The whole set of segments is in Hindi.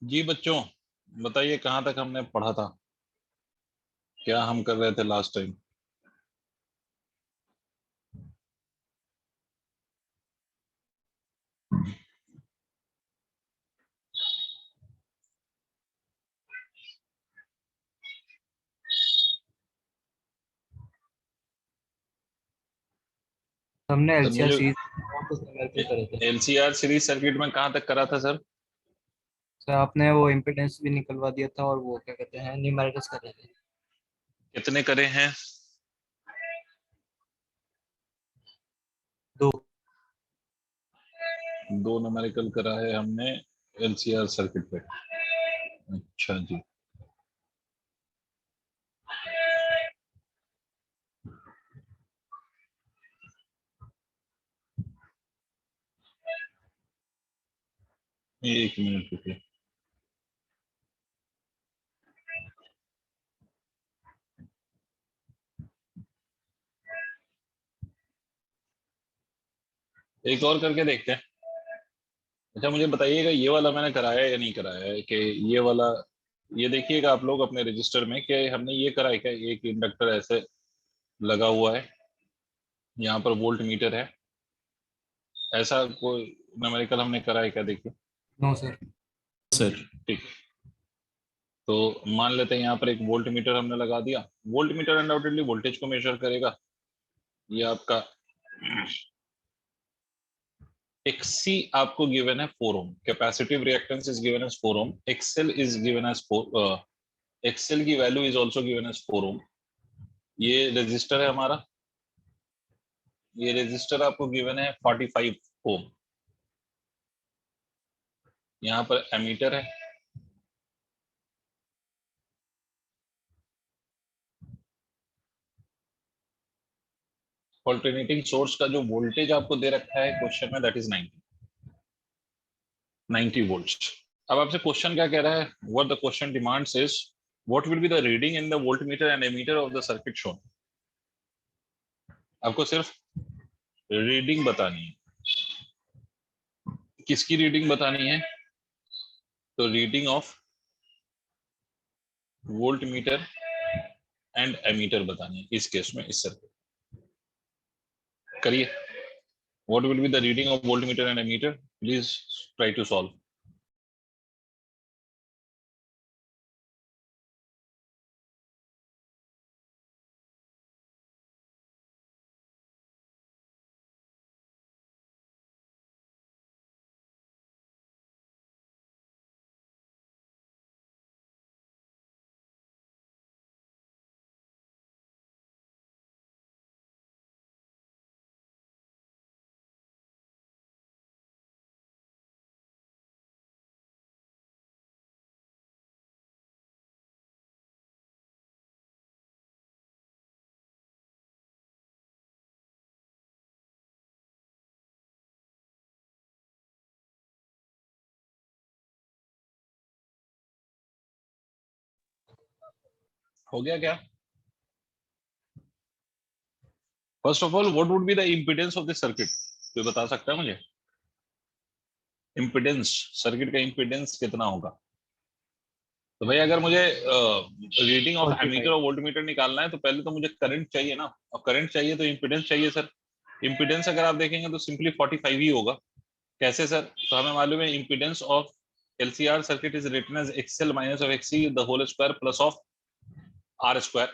जी बच्चों, बताइए कहाँ तक हमने पढ़ा था, क्या हम कर रहे थे लास्ट टाइम। हमने सर एलसीआर मुझे सीरीज कुछ एनालिसिस करे थे। एलसीआर सीरीज सर्किट में कहाँ तक करा था सर? सर आपने वो इम्पिडेंस भी निकलवा दिया था और वो क्या कहते हैं न्यूमेरिकल्स कर रहे थे। कितने करे हैं? दो। दो न्यूमेरिकल करा है हमने एलसीआर सर्किट पे। अच्छा जी। एक मिनट रुकिए। एक और करके देखते हैं। अच्छा मुझे बताइएगा, ये वाला मैंने कराया है या नहीं कराया है कि ये वाला। ये देखिएगा आप लोग अपने रजिस्टर में कि हमने ये करा है क्या। एक इंडक्टर ऐसे लगा हुआ है, यहाँ पर वोल्ट मीटर है, ऐसा कोई न्यूमेरिकल हमने करा है क्या, देखिए। No sir. सर ठीक। तो मान लेते हैं यहाँ पर एक वोल्ट मीटर हमने लगा दिया। वोल्ट मीटर अनडाउटेडली वोल्टेज को मेजर करेगा। ये आपका XC आपको गिवन है 4 ohm, capacitive reactance is given as 4 ohm, XL is given as 4, XL की value is also given as 4 ohm. ये रेजिस्टर है हमारा, ये रेजिस्टर आपको गिवन है 45 ओम। यहाँ पर एमीटर है, ऑल्टरनेटिंग सोर्स का जो वोल्टेज आपको दे रखा है क्वेश्चन में, दैट इज 90 वोल्ट्स। अब आपसे क्वेश्चन क्या कह रहा है, what the question demands is what will be the reading in the voltmeter and ammeter of the circuit shown. आपको सिर्फ रीडिंग बतानी है। किसकी रीडिंग बतानी है? तो reading of voltmeter and ammeter बतानी है इस केस में, इस सर्किट। करिए, what will be the reading of voltmeter and ammeter, please try to solve. हो गया क्या? First of all, what would be the impedance of this circuit, तो बता सकता है मुझे? इम्पीडेंस, सर्किट का इम्पीडेंस कितना होगा? तो भाई अगर मुझे रीडिंग ऑफ एमीटर 45। और वोल्टमीटर निकालना है तो पहले तो मुझे करंट चाहिए ना, और करंट चाहिए तो इम्पीडेंस चाहिए सर। इम्पीडेंस अगर आप देखेंगे तो सिंपली 45 ही होगा। कैसे सर? तो हमें मालूम है impedance of LCR circuit is written as XL minus of XC the whole square plus of R square.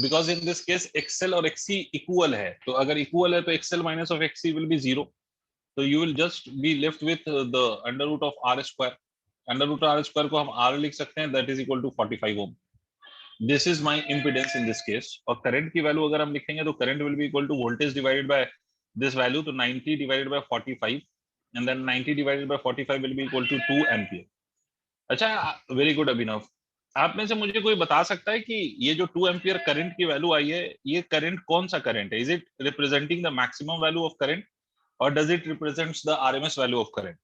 Because in this case XL और XC इक्वल है, तो अगर इक्वल है तो XL minus of XC will be 0। तो you will just be left with the under root of R square. Under root R square को हम R लिख सकते हैं, that is equal to 45 ohm. This is my impedance in this case. और करंट की वैल्यू अगर हम लिखेंगे तो current will be equal to voltage divided by this value, तो 90 divided by 45 and then 90 divided by 45 will be equal to 2 ampere. अच्छा, वेरी गुड अभिनव। आप में से मुझे कोई बता सकता है कि ये जो 2 एम्पियर करंट की वैल्यू आई है, ये करंट कौन सा करंट है? Is it representing the maximum value of current और does it represents the RMS value of current?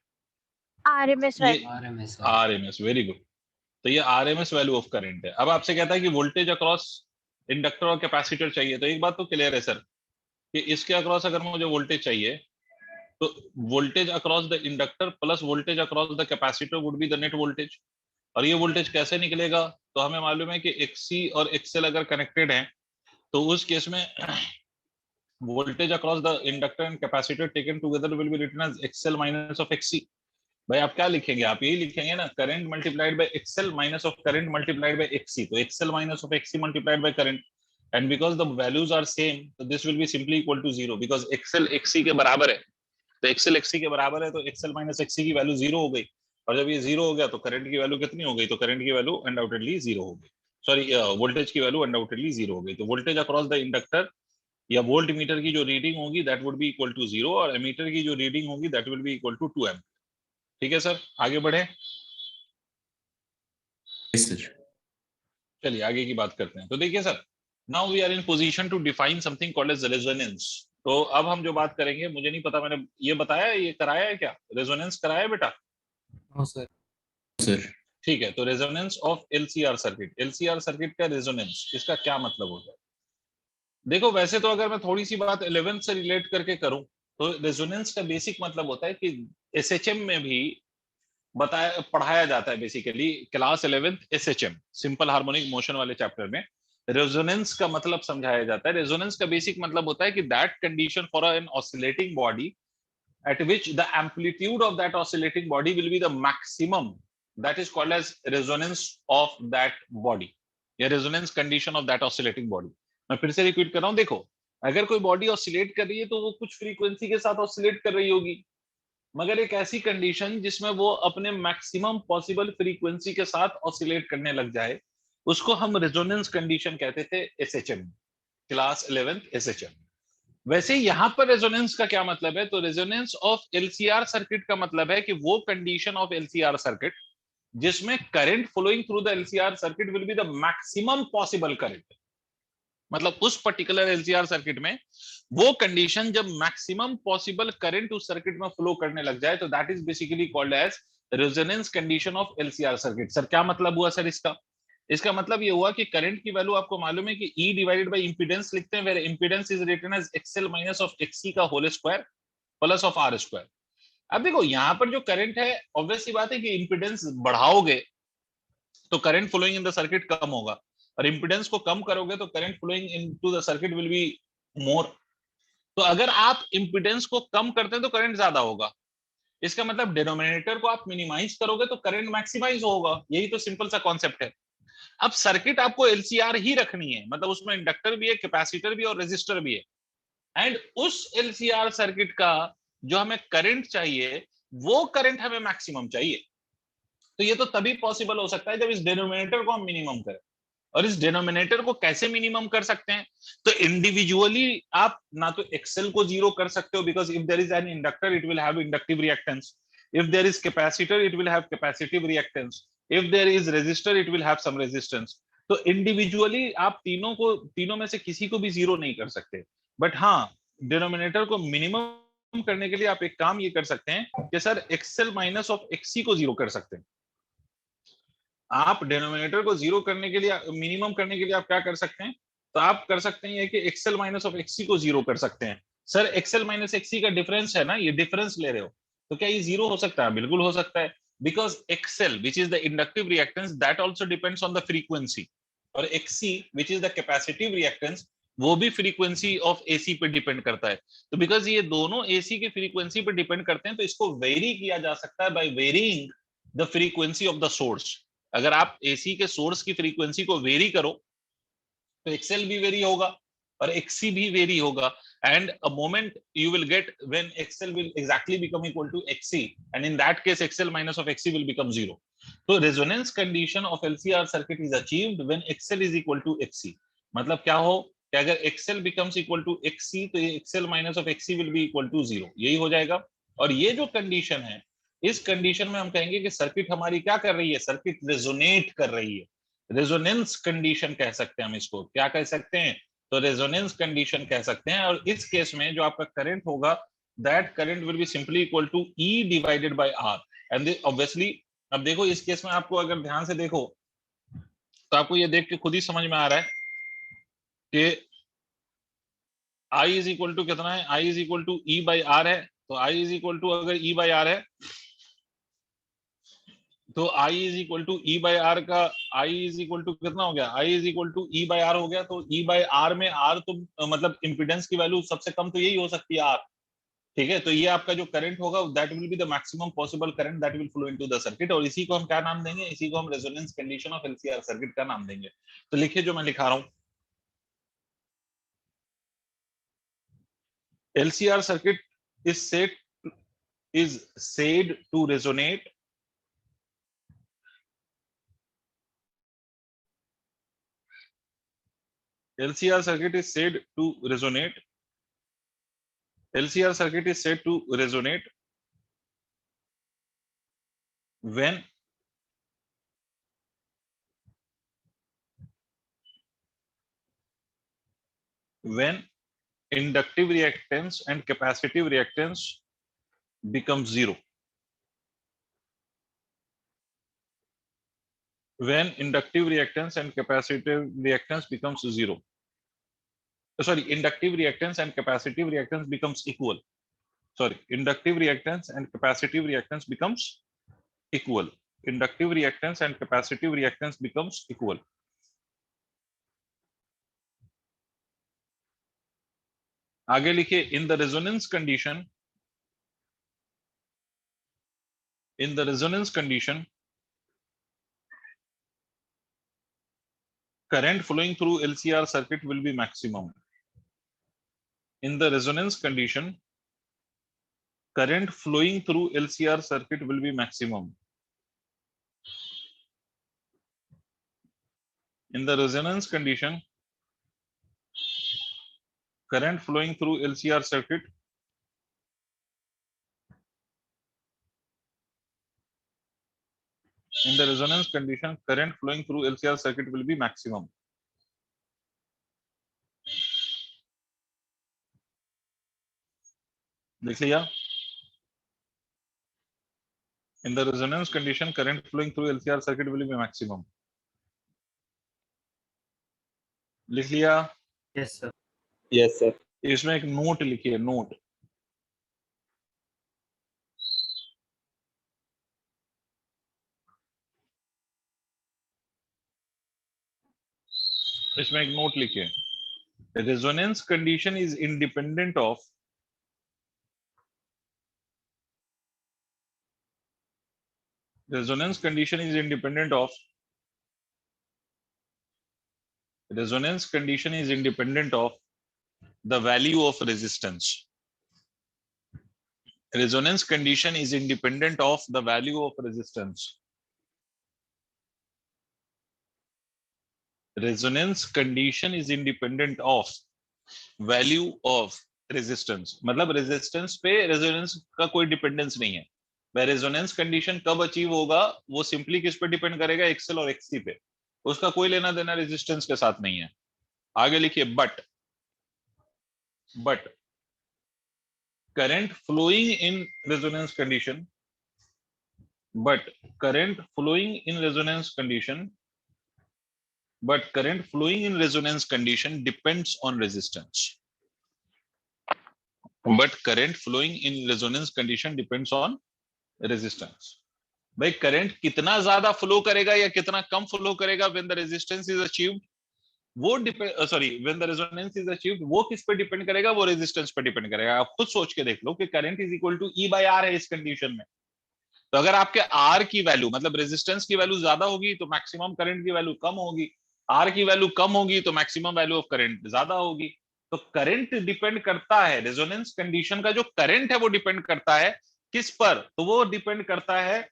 RMS ये value. RMS. RMS, very good. तो ये RMS वैल्यू ऑफ करंट है। अब आपसे कहता है कि वोल्टेज अक्रॉस इंडक्टर और कैपेसिटर चाहिए, तो एक बात तो क्लियर है सर कि इसके अक्रॉस अगर मुझे वोल्टेज चाहिए तो voltage across the inductor plus voltage across the capacitor would be the net voltage. और ये वोल्टेज कैसे निकलेगा, तो हमें मालूम है कि XC और XL अगर कनेक्टेड हैं तो उस केस में voltage across the inductor and capacitor taken together will be written as XL minus of XC। भाई आप क्या लिखेंगे, आप यही लिखेंगे ना, current multiplied by XL minus of current multiplied by XC। तो XL minus of XC multiplied by current, and because the values are same तो this will be simply equal to 0 because XL XC के बराबर है। तो XL XC के बराबर है तो XL माइनस XC की वैल्यू 0 हो गई, और जब ये 0 हो गया तो करंट की वैल्यू कितनी हो गई, तो करंट की वैल्यू अनडाउटेडली 0 हो गई, सॉरी वोल्टेज की वैल्यू अनडाउटेडली 0 हो गई। तो वोल्टेज अक्रॉस द इंडक्टर या वोल्ट मीटर की जो रीडिंग होगी that would be equal to 0, और एमीटर की जो रीडिंग होगी that will be equal to 2 amp. ठीक है सर, आगे बढ़े। चलिए आगे की बात करते हैं। तो देखिए sir, now we are in position to define something called as resonance. तो अब हम जो बात करेंगे, मुझे नहीं पता मैंने ये बताया, ये कराया है क्या, रेजोनेंस कराया है बेटा? हाँ सर। सर ठीक है, तो resonance of LCR circuit, LCR circuit का रेजोनेंस, इसका क्या मतलब होता है? देखो वैसे तो अगर मैं थोड़ी सी बात 11th से रिलेट करके करूं तो रेजोनेंस का बेसिक मतलब होता है कि SHM में भी बताया पढ़ाया जाता है, basically class 11th SHM simple harmonic motion वाले चैप्टर में रेजोनेंस का मतलब समझाया जाता है। रेजोनेंस का बेसिक मतलब होता है कि that condition for an oscillating body at which the amplitude of that oscillating body will be the maximum, that is called as resonance of that body या resonance condition of that oscillating body। मैं फिर से रिपीट कर रहा हूं, देखो अगर कोई बॉडी ऑसिलेट कर रही है तो वो कुछ फ्रीक्वेंसी के साथ ऑसिलेट कर रही होगी, मगर एक ऐसी कंडीशन जिसमें वो अपने मैक्सिमम पॉसिबल फ्रीक्वेंसी के साथ ऑसिलेट करने लग जाए उसको हम रेजोनेंस कंडीशन कहते थे SHM, क्लास 11th SHM। वैसे यहां पर रेजोनेंस का क्या मतलब है, तो रेजोनेंस ऑफ LCR सर्किट का मतलब है कि वो कंडीशन ऑफ LCR सर्किट जिसमें current flowing through the LCR circuit will be the maximum possible current. मतलब उस पर्टिकुलर LCR सर्किट में वो कंडीशन जब मैक्सिमम पॉसिबल करंट उस सर्किट में फ्लो करने लग जाए तो that is basically called as resonance condition of LCR circuit. Sir क्या मतलब हुआ सर इसका? इसका मतलब ये हुआ कि करंट की वैल्यू आपको मालूम है कि E डिवाइडेड बाय इंपीडेंस लिखते हैं, where impedance is written as XL minus of XC का whole square plus of R square. अब देखो यहाँ पर जो करंट है ऑब्वियस सी बात है कि इंपीडेंस बढ़ाओगे तो current flowing in the circuit कम होगा, और इंपीडेंस को कम करोगे तो current flowing into the circuit will be more. तो अगर आप इंपीडेंस को कम करते हैं तो करंट ज्यादा होगा, इसका मतलब डिनोमिनेटर को आप मिनिमाइज करोगे तो करंट मैक्सिमाइज होगा, यही तो सिंपल सा कॉन्सेप्ट है। अब सर्किट आपको LCR ही रखनी है, मतलब उसमें इंडक्टर भी है, कैपेसिटर भी और रेजिस्टर भी है, एंड उस LCR सर्किट का जो हमें करंट चाहिए वो करंट हमें मैक्सिमम चाहिए। तो ये तो तभी पॉसिबल हो सकता है जब इस डिनोमिनेटर को हम मिनिमम करें। और इस डिनोमिनेटर को कैसे मिनिमम कर सकते हैं, तो इंडिविजुअली आप ना तो XL को 0 कर सकते हो because if there is an inductor it will have inductive reactance, if there is capacitor it will have capacitive reactance, if there is resistor it will have some resistance. तो इंडिविजुअली आप तीनों में से किसी को भी 0 नहीं कर सकते, बट हाँ डिनोमिनेटर को मिनिमम करने के लिए आप एक काम ये कर सकते हैं कि sir XL minus of XC को 0 कर सकते हैं। आप डिनोमिनेटर को 0 करने के लिए मिनिमम करने के लिए आप क्या कर सकते हैं, तो आप कर सकते हैं कि XL माइनस ऑफ XC को 0 कर सकते हैं। सर XL माइनस XC का डिफरेंस है ना, ये डिफरेंस ले रहे हो तो क्या ये 0 हो सकता है? बिल्कुल हो सकता है, because XL which is the inductive reactance that also depends on the frequency, और XC which is the capacitive reactance वो भी फ्रीक्वेंसी ऑफ AC पे डिपेंड करता है। तो बिकॉज ये दोनों AC की फ्रीक्वेंसी पे डिपेंड करते हैं तो इसको वेरी किया जा सकता है by varying the frequency of the source. अगर आप AC के सोर्स की फ्रीक्वेंसी को वेरी करो तो XL भी वेरी होगा और XC भी वेरी होगा, and a moment you will get when XL will exactly become equal to XC, and in that case XL minus of XC will become 0. So resonance condition of LCR circuit is achieved when XL is equal to XC। मतलब क्या हो कि अगर XL becomes equal to XC तो ये XL minus of XC will be equal to 0, यही हो जाएगा। और ये जो कंडीशन है इस कंडीशन में हम कहेंगे कि सर्किट हमारी क्या कर रही है, सर्किट रेजोनेट कर रही है। रेजोनेंस कंडीशन कह सकते हैं हम इसको, क्या कह सकते हैं, तो रेजोनेंस कंडीशन कह सकते हैं। और इस केस में जो आपका करंट होगा that current will be simply equal to E divided by R, and obviously अब देखो इस केस में आपको अगर ध्यान से देखो तो आपको ये देख के खुद ही समझ में आ रहा है कि I इज इक्वल टू कितना है, I is equal to E by R है, तो I इज इक्वल टू अगर E बाई आर है तो I is equal to E by R का I इज इक्वल टू कितना हो गया, I is equal to E by R हो गया। तो E बाई आर में R तो मतलब इम्पीडेंस की वैल्यू सबसे कम तो यही हो सकती है R, ठीक है। तो ये आपका जो करंट होगा that will be the maximum possible current that will flow into the circuit, और इसी को हम क्या नाम देंगे, इसी को हम resonance condition of LCR circuit का नाम देंगे। तो लिखिए जो मैं लिखा रहा हूं, LCR circuit is said to resonate LCR circuit is said to resonate LCR circuit is said to resonate when inductive reactance and capacitive reactance become zero. When inductive reactance and capacitive reactance becomes zero. Sorry, inductive reactance and capacitive reactance becomes equal. Sorry, inductive reactance and capacitive reactance becomes equal. Inductive reactance and capacitive reactance becomes equal. आगे लिखिए, in the resonance condition current flowing through LCR circuit will be maximum. In the resonance condition current flowing through LCR circuit will be maximum. In the resonance condition current flowing through LCR circuit in the resonance condition current flowing through LCR circuit will be maximum. देख लिया, in the resonance condition current flowing through LCR circuit will be maximum. लिख लिया? Yes sir. Yes sir. इसमें एक नोट लिखिए, नोट। इसमें एक नोट लिखिए, resonance condition is independent of resonance condition is independent of resonance condition is independent of the value of resistance. Resonance condition is independent of the value of resistance. Resonance condition is independent of value of resistance. मतलब रेजिस्टेंस पे रेजोनेंस का कोई डिपेंडेंस नहीं है। वह रेजोनेंस कंडीशन कब अचीव होगा वो सिंपली किस पे डिपेंड करेगा, एक्सएल और एक्ससी पे। उसका कोई लेना देना रेजिस्टेंस के साथ नहीं है। आगे लिखिए, but current flowing in resonance condition but current flowing in resonance condition depends on resistance. But current flowing in resonance condition depends on resistance. भाई करंट कितना ज्यादा फ्लो करेगा या कितना कम फ्लो करेगा when the resistance is achieved, वो when the resonance is achieved, वो किस पे डिपेंड करेगा, वो रेजिस्टेंस पे डिपेंड करेगा। आप खुद सोच के देख लो कि current is equal to E by R है इस कंडीशन में। तो अगर आपके आर की वैल्यू मतलब रेजिस्टेंस की वैल्यू ज्यादा होगी तो मैक्सिमम करंट की वैल्यू कम होगी, आर की वैल्यू कम होगी तो मैक्सिमम वैल्यू ऑफ करंट ज्यादा होगी। तो करंट डिपेंड करता है, रेजोनेंस कंडीशन का जो करंट है वो डिपेंड करता है किस पर, तो वो डिपेंड करता है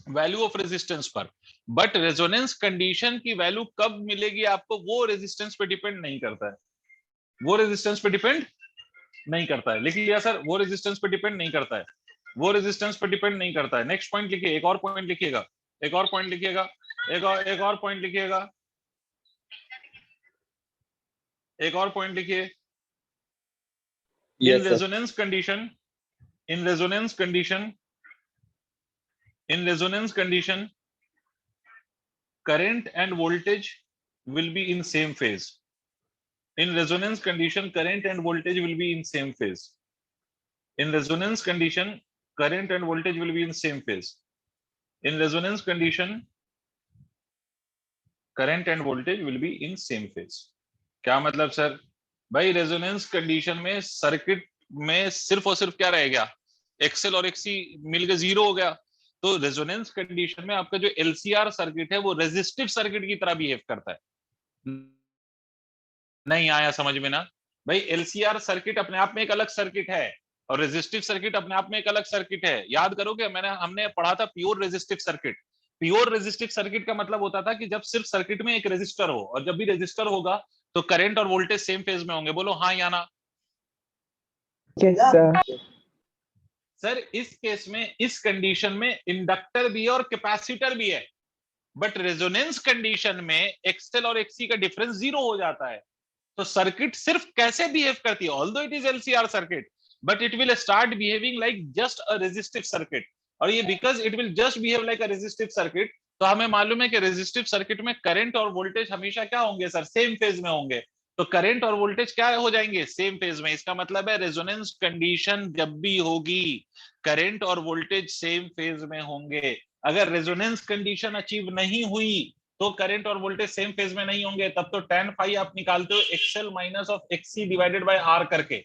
वैल्यू ऑफ रेजिस्टेंस पर। बट रेजोनेंस कंडीशन की वैल्यू कब मिलेगी आपको, वो रेजिस्टेंस पे डिपेंड नहीं करता है, वो रेजिस्टेंस पे डिपेंड नहीं करता है। लिख लिया सर, वो रेजिस्टेंस पे डिपेंड नहीं करता है, वो रेजिस्टेंस पे डिपेंड नहीं करता है। नेक्स्ट पॉइंट लिखिए, एक और पॉइंट लिखिएगा, एक और पॉइंट लिखिएगा, एक और पॉइंट लिखिएगा, एक और पॉइंट लिखिए। इन resonance condition, in resonance condition, in resonance condition current and voltage will be in same phase. In resonance condition current and voltage will be in same phase. In resonance condition, current and voltage will be in same phase. In resonance condition, current and voltage will be in same phase. क्या मतलब सर? भाई रेजोनेंस कंडीशन में सर्किट में सिर्फ और सिर्फ क्या रह गया, एक्सएल और एक्सी मिलकर जीरो हो गया। तो रेजोनेंस कंडीशन में आपका जो एलसीआर सर्किट है वो रेजिस्टिव सर्किट की तरह बिहेव करता है। नहीं आया समझ में ना? भाई एलसीआर सर्किट अपने आप में एक अलग सर्किट है और रेजिस्टिव सर्किट अपने आप में एक अलग सर्किट है। याद करोगे हमने पढ़ा था pure resistive circuit. Pure resistive circuit का मतलब होता था कि जब सिर्फ सर्किट में एक रेजिस्टर हो, और जब भी रेजिस्टर होगा तो करंट और वोल्टेज सेम फेज में होंगे। बोलो हाँ या ना? सर इस केस में, इस कंडीशन में इंडक्टर भी है और कैपेसिटर भी है, बट रेजोनेंस कंडीशन में एक्सएल और एक्सी का डिफरेंस जीरो हो जाता है। तो सर्किट सिर्फ कैसे बिहेव करती है, although it is LCR circuit, but it will start behaving like just a resistive circuit. और ये because it will just behave like a resistive circuit, तो हमें मालूम है कि रेजिस्टिव सर्किट में करंट और वोल्टेज हमेशा क्या होंगे सर? सेम फेज में होंगे। तो करंट और वोल्टेज क्या हो जाएंगे? सेम फेज में। इसका मतलब है रेजोनेंस कंडीशन जब भी होगी करंट और वोल्टेज सेम फेज में होंगे। अगर रेजोनेंस कंडीशन अचीव नहीं हुई तो करंट और वोल्टेज सेम फेज में नहीं होंगे, तब तो tan फाई आप निकालते हो XL minus of XC divided by R करके।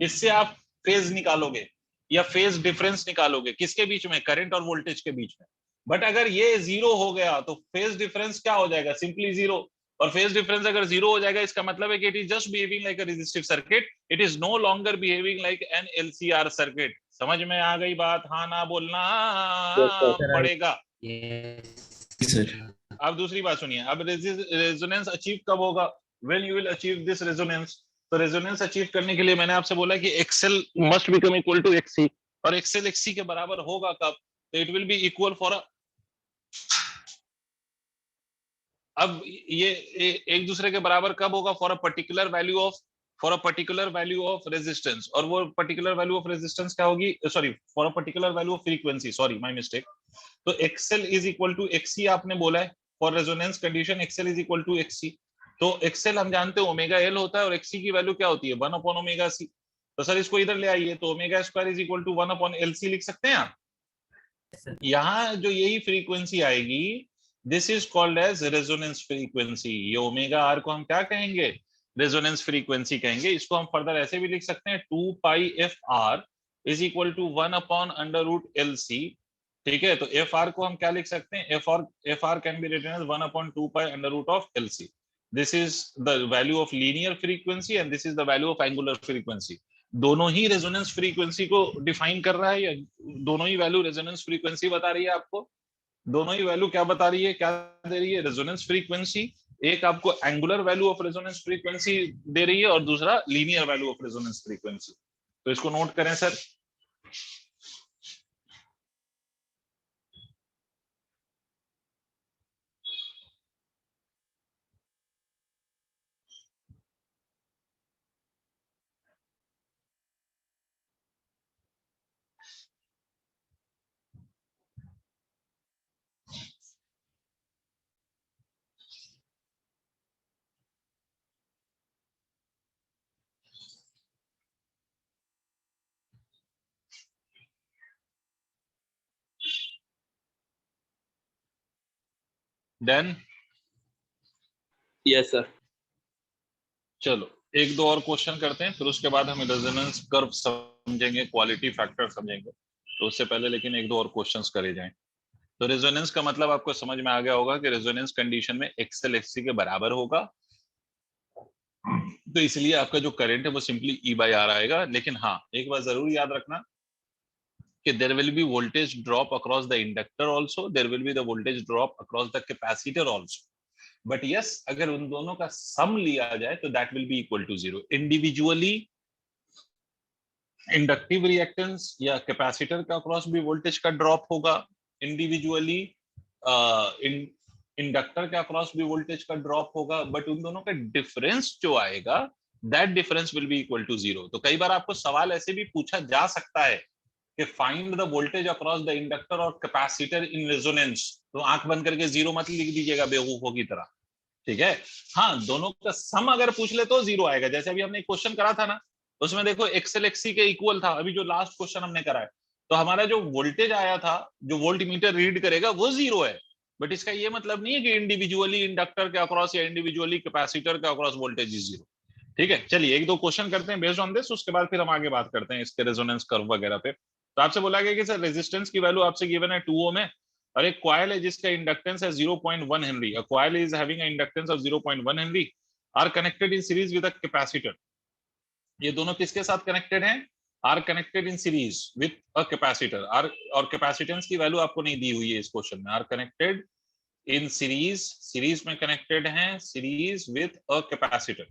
इससे आप फेज निकालोगे या फेज डिफरेंस निकालोगे, किसके बीच में? करंट और वोल्टेज के बीच में। बट अगर ये जीरो हो गया तो फेज डिफरेंस क्या हो जाएगा? Simply zero. और फेज डिफरेंस अगर जीरो हो जाएगा इसका मतलब है कि it is just behaving like a resistive circuit, it is no longer behaving like an LCR circuit. समझ में आ गई बात? हाँ ना बोलना पड़ेगा। अब दूसरी बात सुनिए, अब रेजोनेंस अचीव कब होगा? When you will achieve this resonance. तो रेजोनेंस अचीव करने के लिए मैंने आपसे बोला कि XL must become equal to XC, और एक्सएल एक्सी के बराबर होगा कब? तो it will be equal for a, अब ये एक दूसरे के बराबर कब होगा? For a particular value of, for a particular value of resistance. और वो पर्टिकुलर वैल्यू ऑफ रेजिस्टेंस क्या होगी? Sorry, for a particular value of frequency, sorry my mistake. तो XL is equal to XC आपने बोला है for resonance condition, XL is equal to XC. तो एक्सएल हम जानते हैं ओमेगा एल होता है और एक्सी की वैल्यू क्या होती है? 1 अपॉन ओमेगा सी। तो सर इसको इधर ले आइए, तो omega square is equal to 1 upon L C लिख सकते हैं आप। यहाँ जो यही फ्रीक्वेंसी आएगी, this is called as resonance frequency. ये ओमेगा आर को हम क्या कहेंगे? रेजोनेंस फ्रीक्वेंसी कहेंगे। इसको हम फर्दर ऐसे भी लिख सकते हैं, 2 pi F R is equal to 1 upon under root L C. ठीक है, तो एफ आर को हम क्या लिख सकते हैं? F R can be written as 1 upon 2 pi under root of L C. This is the value of linear frequency and this is the value of angular frequency. दोनों ही रेजोनेंस फ्रीक्वेंसी को डिफाइन कर रहा है, या दोनों ही वैल्यू रेजोनेंस फ्रीक्वेंसी बता रही है आपको? दोनों ही वैल्यू क्या बता रही है, क्या दे रही है? Resonance frequency. एक आपको angular value of resonance frequency दे रही है और दूसरा linear value of resonance frequency. तो इसको नोट करें सर। Then yes sir. चलो एक दो और क्वेश्चन करते हैं, फिर उसके बाद हम रेजोनेंस कर्व समझेंगे, क्वालिटी फैक्टर समझेंगे। तो उससे पहले लेकिन एक दो और क्वेश्चंस करे जाएं। तो रेजोनेंस का मतलब आपको समझ में आ गया होगा कि रेजोनेंस कंडीशन में एक्सएल एक्सी के बराबर होगा, तो इसलिए आपका जो करंट है वो सिंपली ई बाई आर आएगा। लेकिन हाँ एक बात जरूर याद रखना कि there will be voltage drop across the inductor also, there will be the voltage drop across the capacitor also. But yes अगर उन दोनों का सम लिया जाए तो that will be equal to zero. Individually inductive reactance या कैपेसिटर का अक्रॉस भी वोल्टेज का ड्रॉप होगा, इंडिविजुअली इंडक्टर के अक्रॉस भी वोल्टेज का ड्रॉप होगा, बट उन दोनों का डिफरेंस जो आएगा that difference will be equal to zero. तो कई बार आपको सवाल ऐसे भी पूछा जा सकता है कि find the voltage across the inductor और कैपेसिटर इन रेजोनेंस, तो आंख बंद करके जीरो मत लिख दीजिएगा बेवकूफों की तरह। ठीक है, हाँ दोनों का सम अगर पूछ ले तो जीरो आएगा। जैसे अभी हमने क्वेश्चन करा था ना उसमें देखो एक्सएल एक्सी के इक्वल था, अभी जो लास्ट क्वेश्चन हमने करा है, तो हमारा जो वोल्टेज आया था, जो वोल्ट मीटर रीड करेगा वो 0 है, बट इसका ये मतलब नहीं है कि इंडिविजुअली इंडक्टर के अक्रॉस या इंडिविजुअली कैपेसिटर के अक्रॉस वोल्टेज इज 0। ठीक है, चलिए एक दो क्वेश्चन करते हैं बेस्ड ऑन दिस, उसके बाद फिर हम आगे बात करते हैं इसके रेजोनेंस कर्व वगैरह पे। तो आपसे बोला गया कि सर रेजिस्टेंस की वैल्यू आपसे गिवन है 2 ओम है, और एक कॉइल है जिसका इंडक्टेंस है 0.1 henry, a coil is having a inductance of 0.1 henry, are connected in series with a capacitor. ये दोनों किसके साथ कनेक्टेड हैं? Are connected in series with a capacitor. R और कैपेसिटेंस की वैल्यू आपको नहीं दी हुई है इस क्वेश्चन में। Are connected in series, series में कनेक्टेड हैं, series with a capacitor,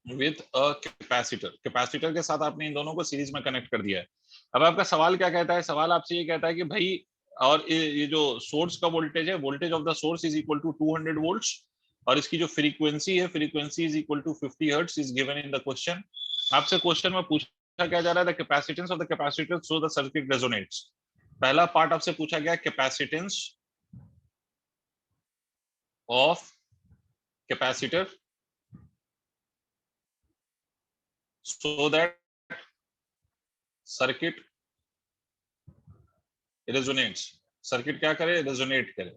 with a capacitor, capacitor के साथ आपने इन दोनों को सीरीज में कनेक्ट कर दिया है। अब आपका सवाल क्या कहता है? सवाल आपसे ये कहता है कि भाई, और ये जो सोर्स का वोल्टेज है, voltage of the source is equal to 200 volts, और इसकी जो फ्रीक्वेंसी है, frequency is equal to 50 hertz is given in the question. आपसे क्वेश्चन में पूछा क्या जा रहा है? The capacitance of the capacitor so the circuit resonates. पहला पार्ट आपसे पूछा गया capacitance of capacitor so that circuit resonates, circuit क्या करे? रेजोनेट करे।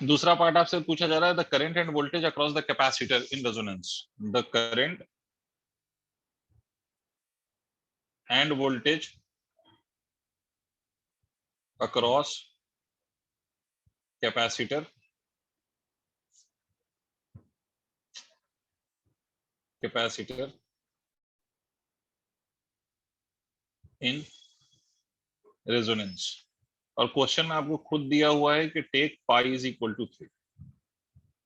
दूसरा पार्ट आपसे पूछा जा रहा है the current and voltage across the capacitor in resonance. The current and voltage across capacitor, capacitor in resonance. और क्वेश्चन में आपको खुद दिया हुआ है कि take pi is equal to 3।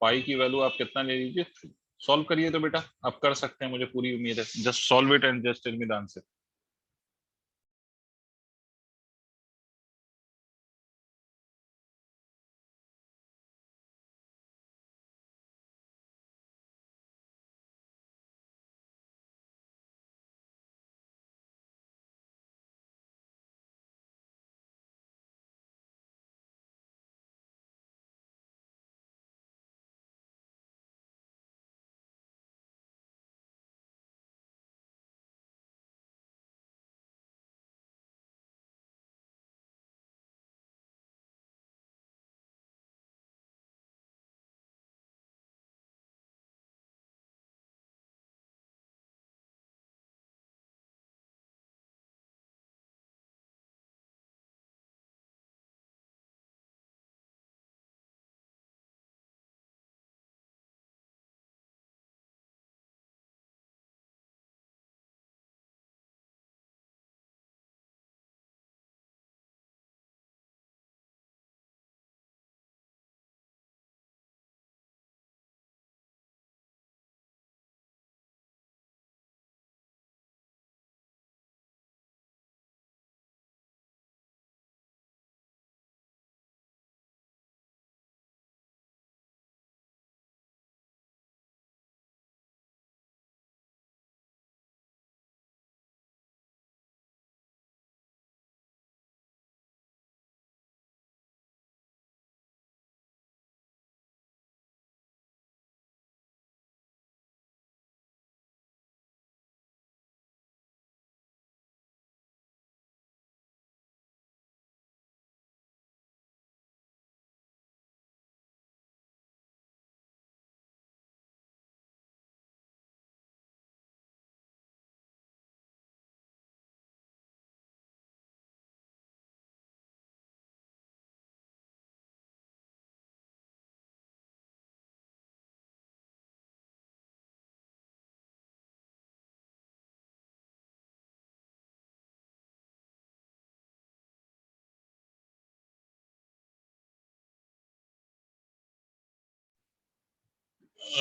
Pi की वैल्यू आप कितना ले लीजिए? 3। सॉल्व करिए तो बेटा, आप कर सकते हैं, मुझे पूरी उम्मीद है। Just solve it and just tell me the answer.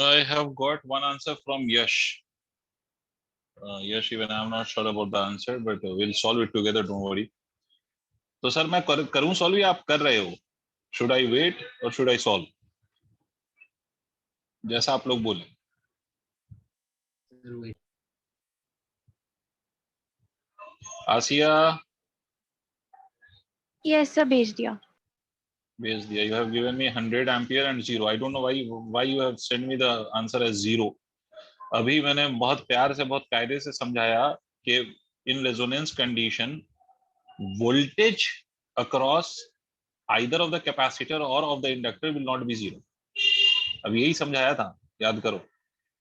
I have got one answer from Yash. Yash, even I'm not sure about the answer, but we'll solve it together. Don't worry. तो सर मैं करूं सॉल्व या आप कर रहे हो? शुड आई वेट और शुड आई सॉल्व? जैसा आप लोग बोले। आसिया, यस सर, भेज दिया। भेज दिया। You have given me 100 ampere and 0. I don't know why you have sent me the answer as 0. अभी मैंने बहुत प्यार से बहुत कायदे से समझाया कि in resonance condition voltage across either of the capacitor और of the inductor will not be zero. अब यही समझाया था, याद करो।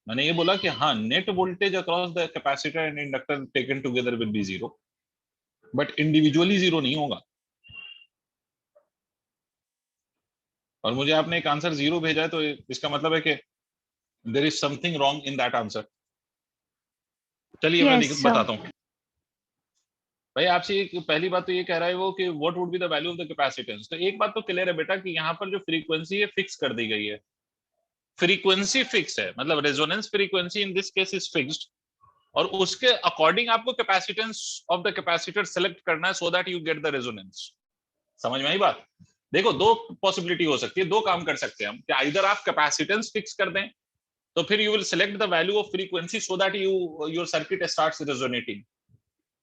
मैंने ये बोला कि हाँ, net voltage across the capacitor and inductor taken together will B zero, but individually zero नहीं होगा। और मुझे आपने एक आंसर जीरो भेजा है, तो इसका मतलब है कि there is something wrong in that answer. चलिए मैं Yes, sir. बताता हूँ। भाई आपसे एक पहली बात तो ये कह रहा है वो कि what would be the value of the capacitance. तो एक बात तो क्लियर है बेटा कि यहाँ पर जो फ्रीक्वेंसी है फिक्स कर दी गई है। फ्रीक्वेंसी फिक्स है, मतलब resonance frequency in this case is fixed, और उसके अकॉर्डिंग आपको capacitance of the capacitor select करना है so that you get the resonance. समझ में आई बात? देखो, दो पॉसिबिलिटी हो सकती है, दो काम कर सकते हैं हम, कि आइदर आप कैपेसिटेंस फिक्स कर दें, तो फिर you will select the value of frequency so that your circuit starts resonating,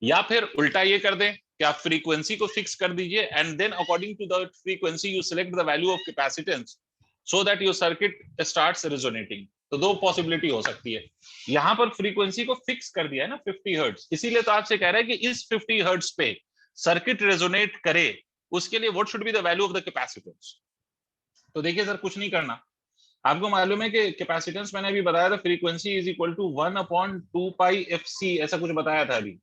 या फिर उल्टा ये कर दें कि आप फ्रीक्वेंसी को फिक्स कर दीजिए and then according to the frequency you select the value of capacitance so that your circuit starts resonating. तो दो पॉसिबिलिटी हो सकती है। यहां पर फ्रीक्वेंसी को फिक्स कर दिया है ना 50 हर्ट्ज, इसीलिए तो आपसे कह रहा है कि इस 50 हर्ट्ज पे सर्किट रेजोनेट करे, उसके लिए what should be the value of the capacitance. तो देखिए सर, कुछ नहीं करना, आपको मालूम है कि कैपेसिटेंस मैंने अभी बताया था, frequency is equal to 1/2πfc, ऐसा कुछ बताया था अभी।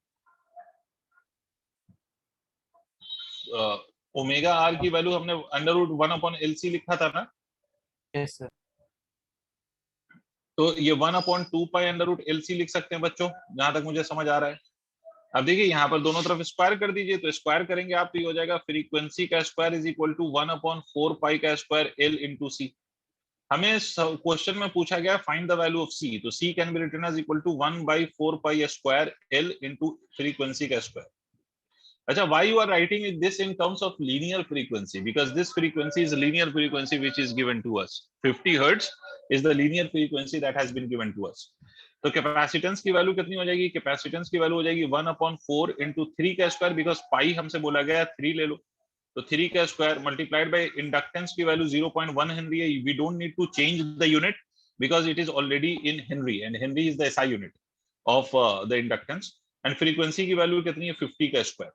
ओमेगा आर की वैल्यू हमने √1/LC लिखा था ना। Yes sir. तो ये 1/2π√LC लिख सकते हैं बच्चों, जहां तक मुझे समझ आ रहा है। अब देखिए यहाँ पर दोनों तरफ स्क्वायर कर दीजिए, तो स्क्वायर करेंगे आप तो ये हो जाएगा फ्रीक्वेंसी का स्क्वायर इज इक्वल टू 1/4π का स्क्वायर L इंटू सी। हमें क्वेश्चन में पूछा गया find the value of C, तो C can be written as equal to 1/4π square L into frequency का स्क्वायर। अच्छा, why you are writing this in terms of linear frequency? Because this frequency is a linear frequency which is given to us. 50 hertz is the linear frequency that has been given to us. तो कैपेसिटेंस की वैल्यू कितनी हो जाएगी? कैपेसिटेंस की वैल्यू हो जाएगी 1/4 इंटू 3 का स्क्वायर, बिकॉज पाई हमसे बोला गया 3 ले लो, तो 3 का स्क्वायर मल्टीप्लाइड बाय इंडक्टेंस की वैल्यू 0.1 हेनरी है। We don't need to change the unit because it is already in henry and henry is the SI unit of the inductance. And frequency की वैल्यू कितनी है? 50 का स्क्वायर।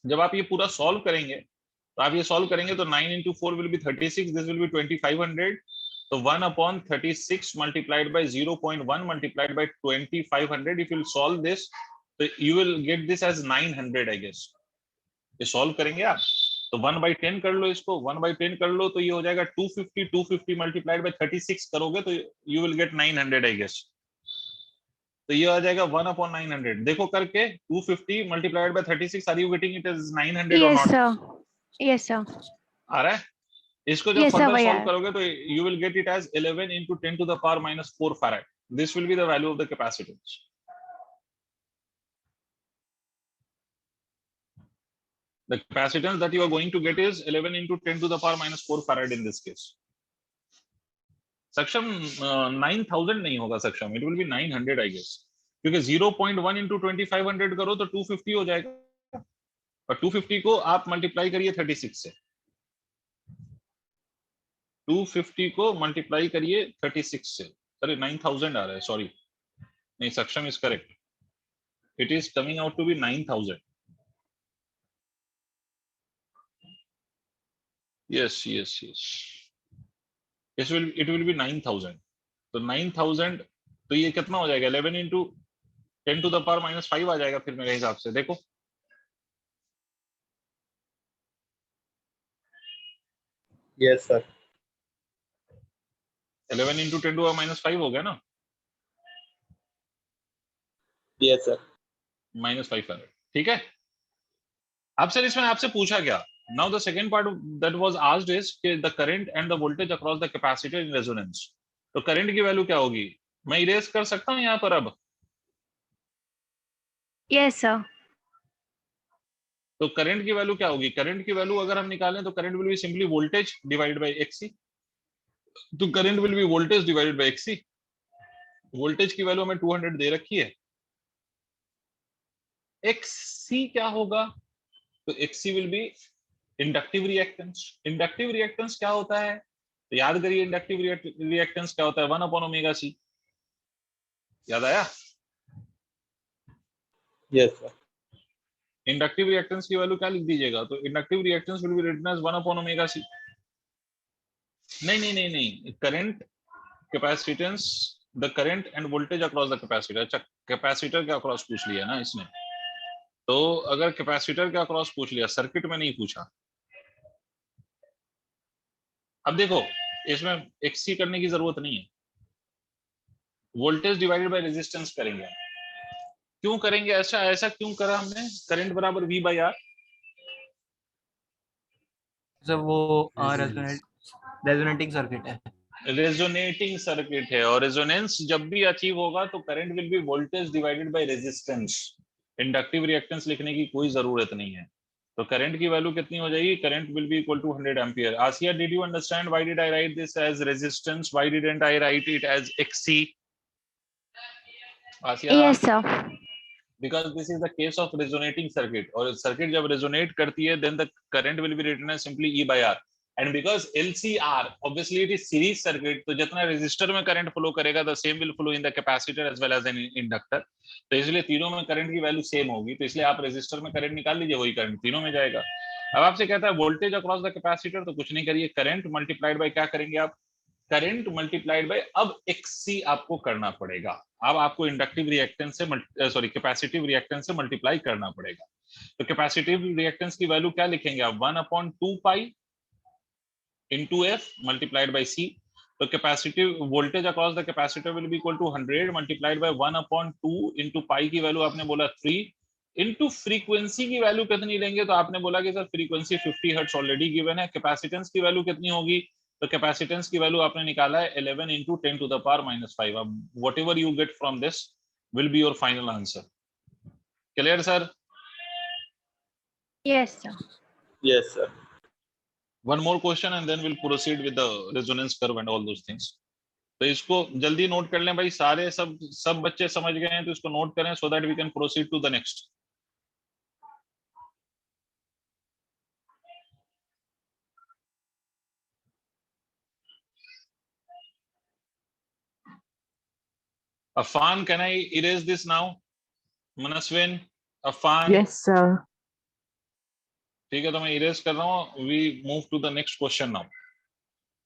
जब आप ये पूरा सॉल्व करेंगे, तो आप ये सॉल्व करेंगे तो 9 into 4 will be 36, this will be 2500, तो 1/36 multiplied by 0.1 multiplied by 2500, if you solve this तो you will get this as 900 I guess। ये सॉल्व करेंगे आप तो 1/10 कर लो, इसको 1/10 कर लो तो ये हो जाएगा 250 मल्टीप्लाइड बाय 36 करोगे तो you will get 900 I guess। तो ये आ जाएगा 1/900। देखो करके 250 multiplied by 36, are you getting it as 900 और Yes, not? sir. Yes, sir. आ रहा है? इसको जब Yes, sir, फर्दर सॉल्व भैया. करोगे तो you will get it as 11 into 10 to the power minus 4 farad। This will be the value of the capacitance. The capacitance that you are going to get is 11 into 10 to the power minus 4 farad in this case। सक्षम 9000 नहीं होगा Saksham, it will be 900 I guess, क्योंकि 0.1 into 2500 करो तो 250 हो जाएगा, और 250 को आप मल्टीप्लाई करिए 36 से, 250 को मल्टीप्लाई करिए 36 से। अरे 9000 आ रहा है, सॉरी, नहीं, Saksham is correct, it is coming out to be 9000। Yes yes yes, it will be 9000। तो 9000, तो ये कितना हो जाएगा? 11 into 10 to the power minus 5 आ जाएगा फिर मेरे हिसाब से। देखो yes sir. 11 into 10 to the power minus 5 हो गया ना, यस सर। -500, ठीक है। अब सर इसमें आपसे पूछा गया, now the second part that was asked is कि the current and the voltage across the capacitor in resonance. तो करंट की वैल्यू क्या होगी? मैं इरेज कर सकता हूं यहां पर अब? Yes, sir. तो करंट की वैल्यू क्या होगी? करंट की वैल्यू अगर हम निकालें तो current will be simply voltage divided by XC. तो current will be voltage divided by XC. Voltage की वैल्यू हमें 200 दे रखी है। एक्सी क्या होगा? तो XC will be inductive reactance. Inductive reactance क्या होता है? तो याद करिए, इंडक्टिव रिएक्टेंस क्या होता है? 1/ओमेगा सी। याद आया? Yes, sir. इंडक्टिव रिएक्टेंस की वैल्यू क्या लिख दीजिएगा, तो inductive reactance will be written as 1 upon omega C. नहीं, current capacitance, the current and voltage across the capacitor. अच्छा, कैपेसिटर के अक्रॉस पूछ लिया ना इसने, तो अगर कैपेसिटर के अक्रॉस पूछ लिया, सर्किट में नहीं पूछा। अब देखो, इसमें एक्सी करने की जरूरत नहीं है, वोल्टेज डिवाइडेड बाय रेजिस्टेंस करेंगे। क्यों करेंगे ऐसा? ऐसा क्यों करा हमने? करंट बराबर V बाई R। सर वो रेजोनेटिंग सर्किट है। रेजोनेटिंग सर्किट है, और रेजोनेंस जब भी अचीव होगा तो current will be voltage divided by resistance. Inductive reactance लिखने की कोई जरूरत नहीं है। तो करंट की वैल्यू कितनी हो जाएगी? Current will be equal to 100 ampere. Asiya, did you understand why did I write this as resistance? Why didn't I write it as XC? Asiya, Yes, sir. because this is the case of resonating circuit, और circuit जब resonate करती है then the current will be written as simply E by R, and because LCR obviously it is series circuit, तो जितना resistor में current flow करेगा the same will flow in the capacitor as well as an inductor, तो इसलिए तीनों में current की value same होगी, तो इसलिए आप resistor में current निकाल लीजिए, वही current तीनों में जाएगा। अब आपसे कहता है voltage across the capacitor, तो कुछ नहीं करिए, current multiplied by क्या करेंगे आप? करंट मल्टीप्लाइड बाय, अब XC आपको करना पड़ेगा। अब आपको इंडक्टिव रिएक्टेंस से कैपेसिटिव रिएक्टेंस से मल्टीप्लाई करना पड़ेगा। तो कैपेसिटिव रिएक्टेंस की वैल्यू क्या लिखेंगे आप? 1/2 pi into F multiplied by C. तो capacitive voltage across the capacitor will be equal to 100 multiplied by 1/2 into pi की वैल्यू आपने बोला 3 इंटू फ्रीक्वेंसी की वैल्यू कितनी लेंगे? तो आपने बोला कि sir frequency 50 hertz already given है। कैपेसिटेंस की वैल्यू कितनी होगी? तो कैपेसिटेंस की वैल्यू आपने निकाला है 11 इंटू 10 टू द पावर -5। अब what ever you get from this will be your final answer. Clear sir? Yes, sir. Yes, sir. One more question and then we'll proceed with the resonance curve and all those things. तो इसको जल्दी नोट कर लें भाई, सारे सब बच्चे समझ गए हैं तो इसको नोट करें so that we can proceed to the next. Afan, can I erase this now? Manaswin, Afan. Yes, sir. ठीक है, तो मैं इरेज कर रहा हूँ। We move to the next question now.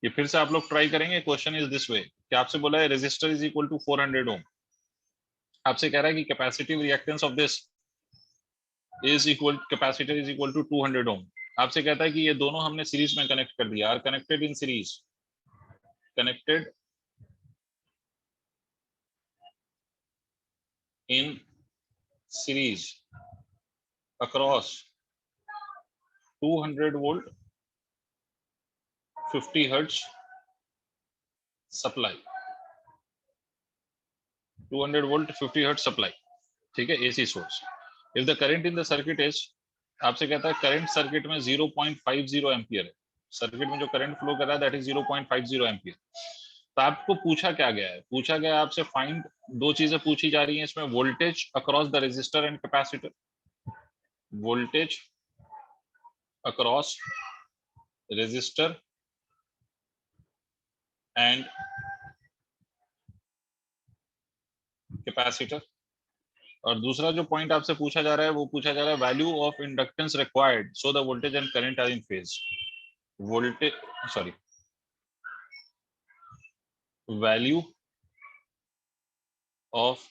ये फिर से आप लोग ट्राई करेंगे। क्वेश्चन इज दिस वे कि आपसे बोला है resistor is equal to 400 ohm. आपसे कह रहा है कि capacitive reactance of this is equal, capacitor is equal to 200 ohm. आपसे कहता है कि ये दोनों हमने सीरीज में कनेक्ट कर दिया, are connected in series, connected in series across 200 volt 50 hertz supply, 200 volt 50 hertz supply, ठीक है, AC source. If the current in the circuit is, आपसे कहता है करंट सर्किट में 0.50 एम्पियर है। सर्किट में जो करंट फ्लो कर रहा है दैट इज 0.50 एम्पियर। तो आपको पूछा क्या गया है? पूछा गया आपसे फाइंड, दो चीजें पूछी जा रही हैं इसमें, voltage across the resistor and capacitor, voltage across resistor and capacitor, और दूसरा जो पॉइंट आपसे पूछा जा रहा है वो पूछा जा रहा है value of inductance required so the voltage and current are in phase. Voltage, sorry, value of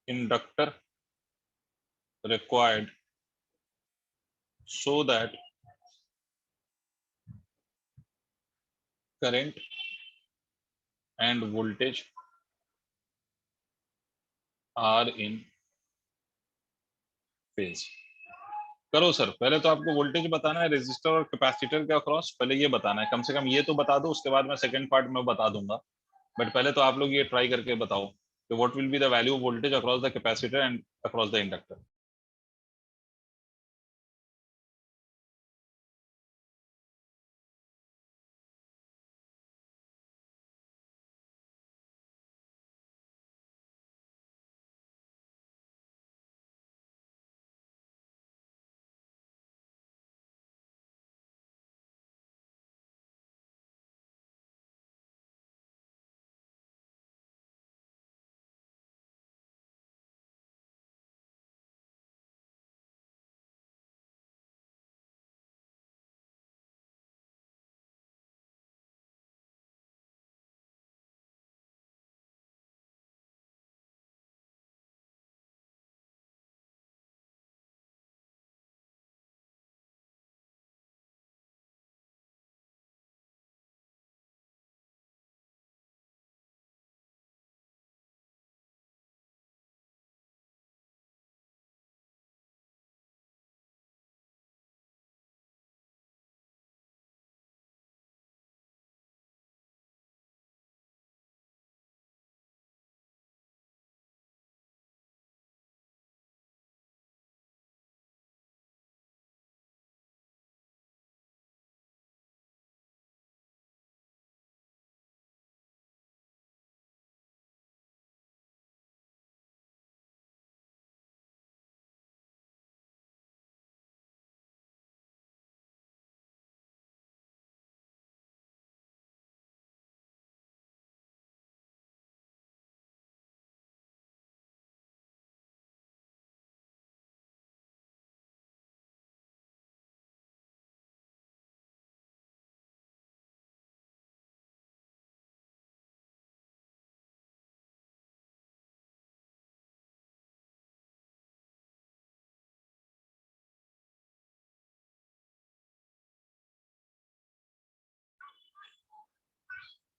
inductor required so that current and voltage are in phase। करो सर, पहले तो आपको वोल्टेज बताना है रेजिस्टर और कैपेसिटर के अक्रॉस, पहले ये बताना है, कम से कम ये तो बता दो, उसके बाद मैं सेकंड पार्ट में बता दूंगा। बट पहले तो आप लोग ये ट्राई करके बताओ कि what will be the value of voltage across the capacitor and across the inductor.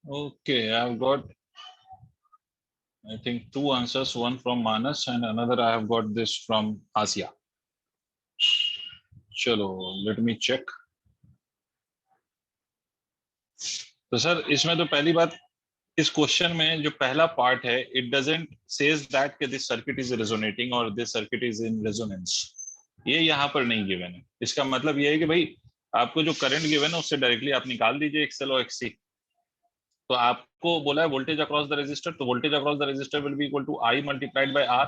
Okay, I've got, I think, two answers, one from Manas and another I have got this from Asia. चलो, let me check. तो सर इसमें तो पहली बात, इस क्वेश्चन में जो पहला पार्ट है, इट डजंट सेज दैट कि दिस सर्किट इज रेजोनेटिंग और this circuit is in resonance, ये यहाँ पर नहीं गिवन है। इसका मतलब ये है कि भाई आपको जो करंट गिवन है उससे डायरेक्टली आप निकाल दीजिए एक्सएल और एक्ससी। तो आपको बोला है वोल्टेज अक्रॉस द रेजिस्टर, तो voltage across the resistor will be equal to I multiplied by R.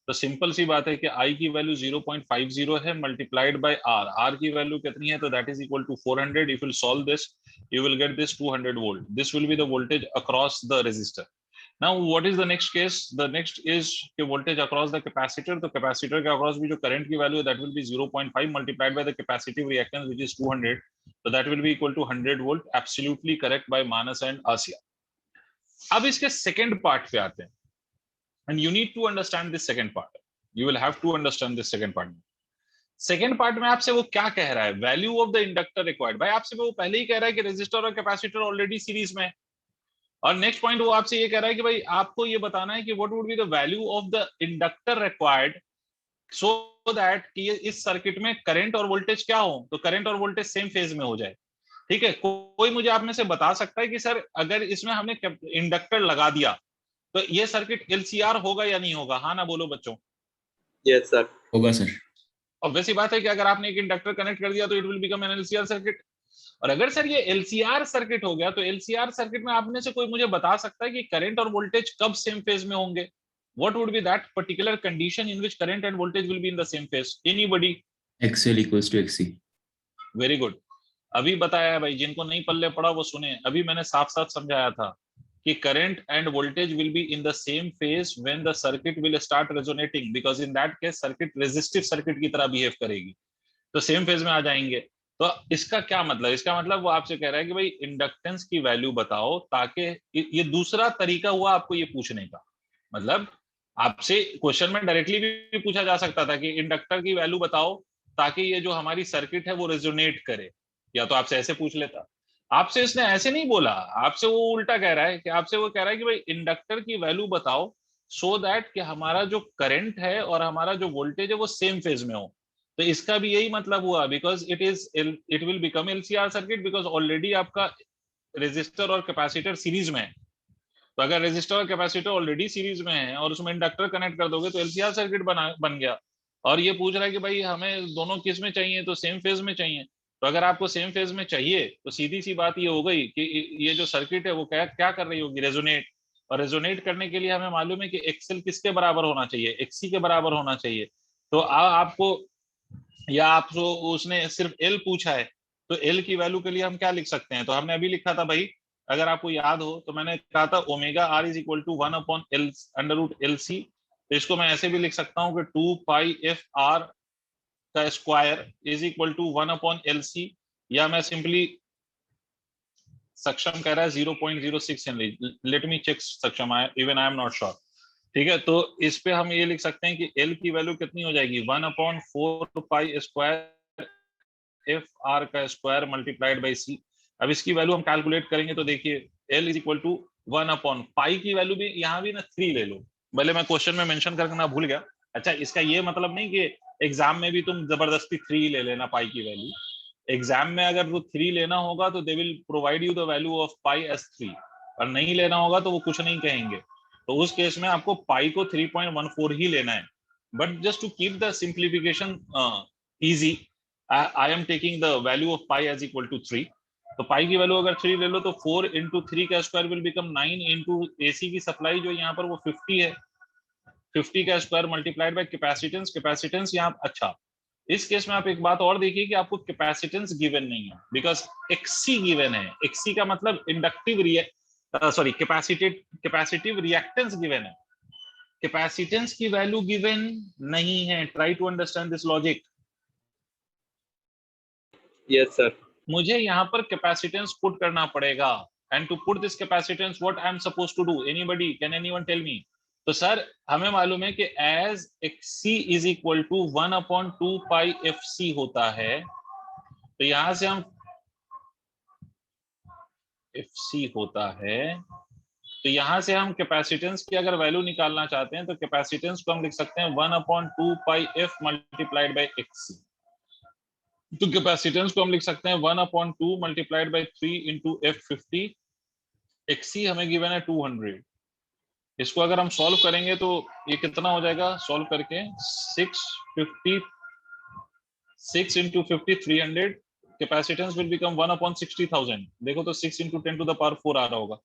तो सिंपल सी बात है कि आई की वैल्यू 0.50 है मल्टीप्लाइड बाय आर, आर की वैल्यू कितनी है, तो that is equal to 400। If you solve this you will get this 200 volt. This will be the voltage across the resistor. Now what is the next case? The next is the voltage across the capacitor. तो capacitor के across भी जो current की value है that will be 0.5 multiplied by the capacitive reactance which is 200. So that will be equal to 100 volt. Absolutely correct by Manas and Asia. अब इसके second part पे आते हैं, and you need to understand this second part. You will have to understand this second part. Second part में आपसे वो क्या कह रहा है, value of the inductor required. भाई आपसे वो पहले ही कह रहा है कि रेजिस्टर और कैपेसिटर ऑलरेडी सीरीज में है, और नेक्स्ट पॉइंट वो आपसे ये कह रहा है कि भाई आपको ये बताना है कि what would be the value of the inductor required so that कि इस सर्किट में करंट और वोल्टेज क्या हो, तो करंट और वोल्टेज सेम फेज में हो जाए। ठीक है, कोई मुझे आप में से बता सकता है कि सर अगर इसमें हमने इंडक्टर लगा दिया तो ये सर्किट एलसीआर होगा या नहीं होगा? हाँ ना बोलो बच्चों। यस सर, होगा सर। ऑब्वियस सी बात है कि अगर आपने एक इंडक्टर कनेक्ट कर दिया तो it will become an LCR circuit. और अगर सर ये एलसीआर सर्किट हो गया तो एलसीआर सर्किट में आपने से कोई मुझे बता सकता है कि करंट और वोल्टेज कब सेम फेज में होंगे? What would be that particular condition in which current and voltage will be in the same phase? Anybody? XL equals to XC। Very good, अभी बताया है भाई, जिनको नहीं पल्ले पड़ा वो सुने। अभी मैंने साफ साफ समझाया था कि current and voltage will be in the same phase when the circuit will start resonating, because in that case circuit resistive circuit की तरह behave करेगी, तो सेम फेज में आ जाएंगे। तो इसका क्या मतलब? इसका मतलब वो आपसे कह रहा है कि भाई इंडक्टेंस की वैल्यू बताओ, ताकि ये दूसरा तरीका हुआ आपको ये पूछने का। मतलब आपसे क्वेश्चन में डायरेक्टली भी पूछा जा सकता था कि इंडक्टर की वैल्यू बताओ ताकि ये जो हमारी सर्किट है वो रेजोनेट करे, या तो आपसे ऐसे पूछ लेता। आपसे इसने ऐसे नहीं बोला, आपसे वो उल्टा कह रहा है कि आपसे वो कह रहा है कि भाई इंडक्टर की वैल्यू बताओ सो दैट कि हमारा जो करंट है और हमारा जो वोल्टेज है वो सेम फेज में हो। तो इसका भी यही मतलब हुआ, because it will become LCR circuit, because already आपका रेजिस्टर और कैपेसिटर सीरीज में है। तो अगर रेजिस्टर और कैपेसिटर ऑलरेडी सीरीज में है और उसमें इंडक्टर कनेक्ट कर दोगे तो एलसीआर सर्किट बन गया। और ये पूछ रहा है कि भाई हमें दोनों किस में चाहिए, तो सेम फेज में चाहिए। तो अगर आपको सेम फेज में चाहिए तो सीधी सी बात ये हो गई कि ये जो सर्किट है वो क्या क्या कर रही होगी, रेजोनेट। और रेजोनेट करने के लिए हमें मालूम है कि एक्सएल किसके बराबर होना चाहिए, एक्सी के बराबर होना चाहिए। तो आपको, या आपको उसने सिर्फ एल पूछा है, तो एल की वैल्यू के लिए हम क्या लिख सकते हैं? तो हमने अभी लिखा था भाई, अगर आपको याद हो तो मैंने कहा था omega R is equal to 1/L under root L C. तो इसको मैं ऐसे भी लिख सकता हूँ कि 2 पाई एफ आर का square is equal to 1/LC, या मैं सिंपली, सक्षम कह रहा है 0.06 henry, let me check Saksham, even I am not sure. ठीक है, तो इस पे हम ये लिख सकते हैं कि L की वैल्यू कितनी हो जाएगी, 1/4 पाई स्क्वायर एफ आर का स्क्वायर मल्टीप्लाइड बाई सी। अब इसकी वैल्यू हम कैलकुलेट करेंगे तो देखिए L इज इक्वल टू 1/पाई की वैल्यू भी यहाँ भी ना 3 ले लो, भले मैं क्वेश्चन में मेंशन करना भूल गया। अच्छा, इसका ये मतलब नहीं कि एग्जाम में भी तुम जबरदस्ती 3 ले लेना पाई की वैल्यू। एग्जाम में अगर वो 3 लेना होगा तो they will provide you the value of pi as 3, और नहीं लेना होगा तो वो कुछ नहीं कहेंगे। तो उस केस में आपको पाई को 3.14 ही लेना है। But just to keep the simplification easy, I am taking the value of pi as equal to 3। तो पाई की वैल्यू अगर 3 ले लो तो 4 इंटू 3 का square will become 9 into AC की सप्लाई जो यहाँ पर वो 50 है, 50 का square multiplied bye capacitance. Capacitance यहाँ, अच्छा इस केस में आप एक बात और देखिए कि आपको कैपेसिटेंस गिवन नहीं है, बिकॉज एक्सी गिवन है। एक्सी का मतलब इंडक्टिव कैपेसिटिव रिएक्टेंस गिवन है, कैपेसिटेंस की वैल्यू गिवन नहीं है। Try to understand this logic. Yes sir. मुझे यहाँ पर कैपेसिटेंस पुट करना पड़ेगा, and to put this capacitance what I am supposed to do, anybody, can anyone tell me? तो सर हमें मालूम है कि as XC is equal to 1/2 pi F C होता है। तो यहां से हम FC होता है, तो यहां से हम कैपेसिटेंस की अगर वैल्यू निकालना चाहते हैं तो कैपेसिटेंस को हम लिख सकते हैं 1/2 पाई f मल्टीप्लाइड बाई XC। तो कैपेसिटेंस को हम लिख सकते हैं 1/2 multiplied by 3 into F50। XC हमें गिवन है 200। इसको अगर हम सॉल्व करेंगे तो ये कितना हो जाएगा सॉल्व करके 6 इंटू 50 300। Capacitance will become 1/60,000। देखो तो 6 इंटू 10 टू द पावर 4 आ रहा होगा।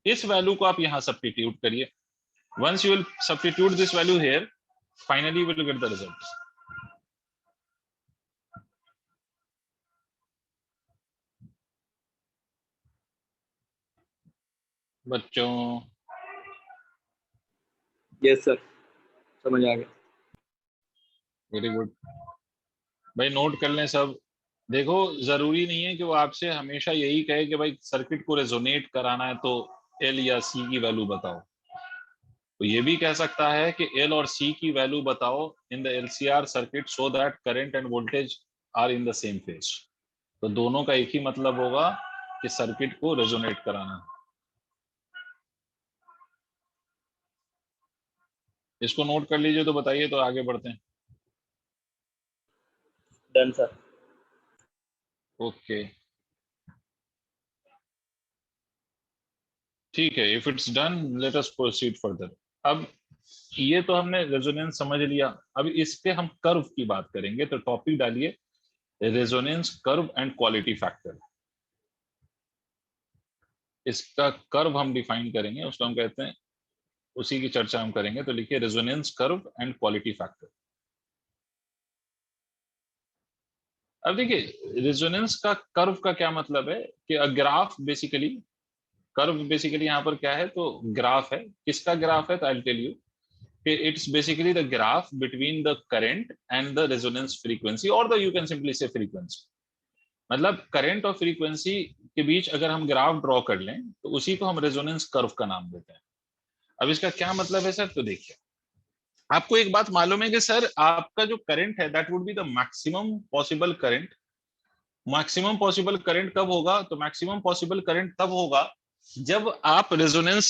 इस वैल्यू को आप यहाँ सब्स्टिट्यूट करिए। Once you will substitute this value here, finally will get the result. बच्चों यस सर, समझ आ गया। वेरी गुड भाई, नोट कर लें सब। देखो जरूरी नहीं है कि वो आपसे हमेशा यही कहे कि भाई सर्किट को रेजोनेट कराना है तो एल या सी की वैल्यू बताओ। तो ये भी कह सकता है कि एल और सी की वैल्यू बताओ in the LCR circuit so that current and voltage are in the same phase. तो दोनों का एक ही मतलब होगा कि सर्किट को रेजोनेट कराना। इसको नोट कर लीजिए तो बताइए, तो आगे बढ़ते हैं। Done sir. ओके ठीक है, if it's done let us proceed further. अब ये तो हमने रेजोनेंस समझ लिया, अब इस पे हम कर्व की बात करेंगे। तो टॉपिक डालिए resonance curve and quality factor. इसका कर्व हम डिफाइन करेंगे, उसको हम कहते हैं, उसी की चर्चा हम करेंगे। तो लिखिए resonance curve and quality factor. अब देखिए रेजोनेंस का कर्व का क्या मतलब है कि a graph basically, curve basically यहाँ पर क्या है तो ग्राफ है। किसका ग्राफ है तो आई विल टेल यू कि it's basically the graph between the current and the resonance frequency, और द यू कैन सिंपली से फ्रीक्वेंसी। मतलब करंट और फ्रीक्वेंसी के बीच अगर हम ग्राफ ड्रॉ कर लें तो उसी को हम रेजोनेंस कर्व का नाम देते हैं। अब इसका क्या मतलब है सर, तो देखिए आपको एक बात मालूम है कि सर आपका जो करंट है that would be the maximum possible current. Maximum possible current कब होगा, तो मैक्सिमम पॉसिबल करंट तब होगा जब आप रेजोनेंस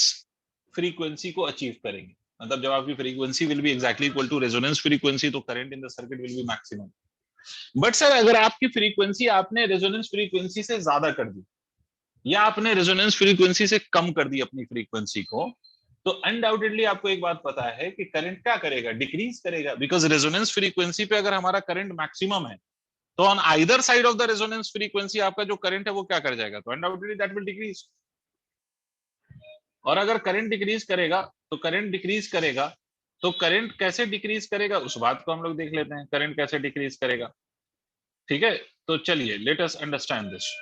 फ्रीक्वेंसी को अचीव करेंगे। मतलब जब आपकी frequency will be exactly equal to resonance frequency, तो current in the circuit will be maximum. But sir अगर आपकी फ्रीक्वेंसी आपने रेजोनेंस फ्रीक्वेंसी से ज्यादा कर दी या आपने रेजोनेंस फ्रीक्वेंसी से कम कर दी अपनी फ्रीक्वेंसी को, तो अनडाउटेडली आपको एक बात पता है कि करंट क्या करेगा, डिक्रीज करेगा। बिकॉज रेजोनेंस फ्रीक्वेंसी पे अगर हमारा करंट मैक्सिमम है तो on either side of the resonance frequency आपका जो करंट है वो क्या कर जाएगा, तो अनडाउटेडली दैट विल डिक्रीज। और अगर करंट डिक्रीज करेगा तो करंट कैसे डिक्रीज करेगा उस बात को हम लोग देख लेते हैं, करंट कैसे डिक्रीज करेगा। ठीक है, तो चलिए लेट अस अंडरस्टैंड दिस।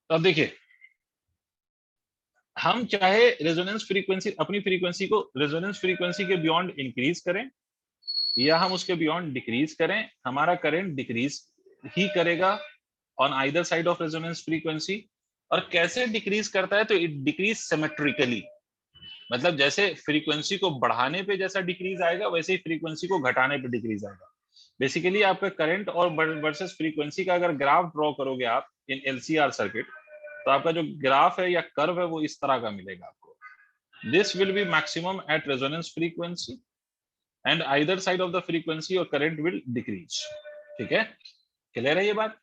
अब देखिए हम चाहे रेजोनेंस फ्रीक्वेंसी, अपनी फ्रीक्वेंसी को रेजोनेंस फ्रीक्वेंसी के बियॉन्ड इंक्रीज करें या हम उसके बियॉन्ड डिक्रीज करें, हमारा करंट डिक्रीज ही करेगा on either side of resonance frequency. और कैसे डिक्रीज करता है, तो इट डिक्रीज सिमेट्रिकली। मतलब जैसे फ्रीक्वेंसी को बढ़ाने पे जैसा डिक्रीज आएगा वैसे ही फ्रीक्वेंसी को घटाने पे डिक्रीज आएगा। बेसिकली आपका करंट और वर्सेस फ्रीक्वेंसी का अगर ग्राफ ड्रॉ करोगे आप इन एलसीआर सर्किट, तो आपका जो ग्राफ है या कर्व है वो इस तरह का मिलेगा आपको। This will be maximum at resonance frequency and either side of the frequency और करंट विल डिक्रीज। ठीक है, क्लियर है ये बात।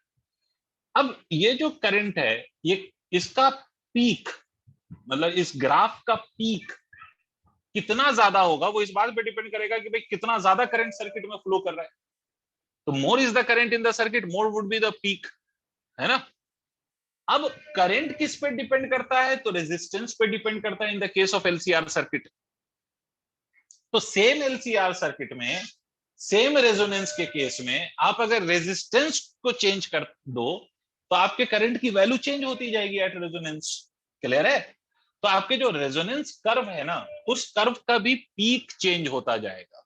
अब ये जो करंट है ये इसका पीक, मतलब इस ग्राफ का पीक कितना ज्यादा होगा वो इस बात पे डिपेंड करेगा कि भाई कितना ज्यादा करंट सर्किट में फ्लो कर रहा है। तो more is the current in the circuit, more would be the peak, है ना। अब करंट किस पे डिपेंड करता है, तो रेजिस्टेंस पे डिपेंड करता है इन the case of LCR circuit. तो सेम एलसीआर सर्किट में सेम रेजोनेंस के केस में आप अगर रेजिस्टेंस को चेंज कर दो तो आपके करंट की वैल्यू चेंज होती जाएगी एट रेजोनेंस। क्लियर है। तो आपके जो रेजोनेंस कर्व है ना उस कर्व का भी पीक चेंज होता जाएगा।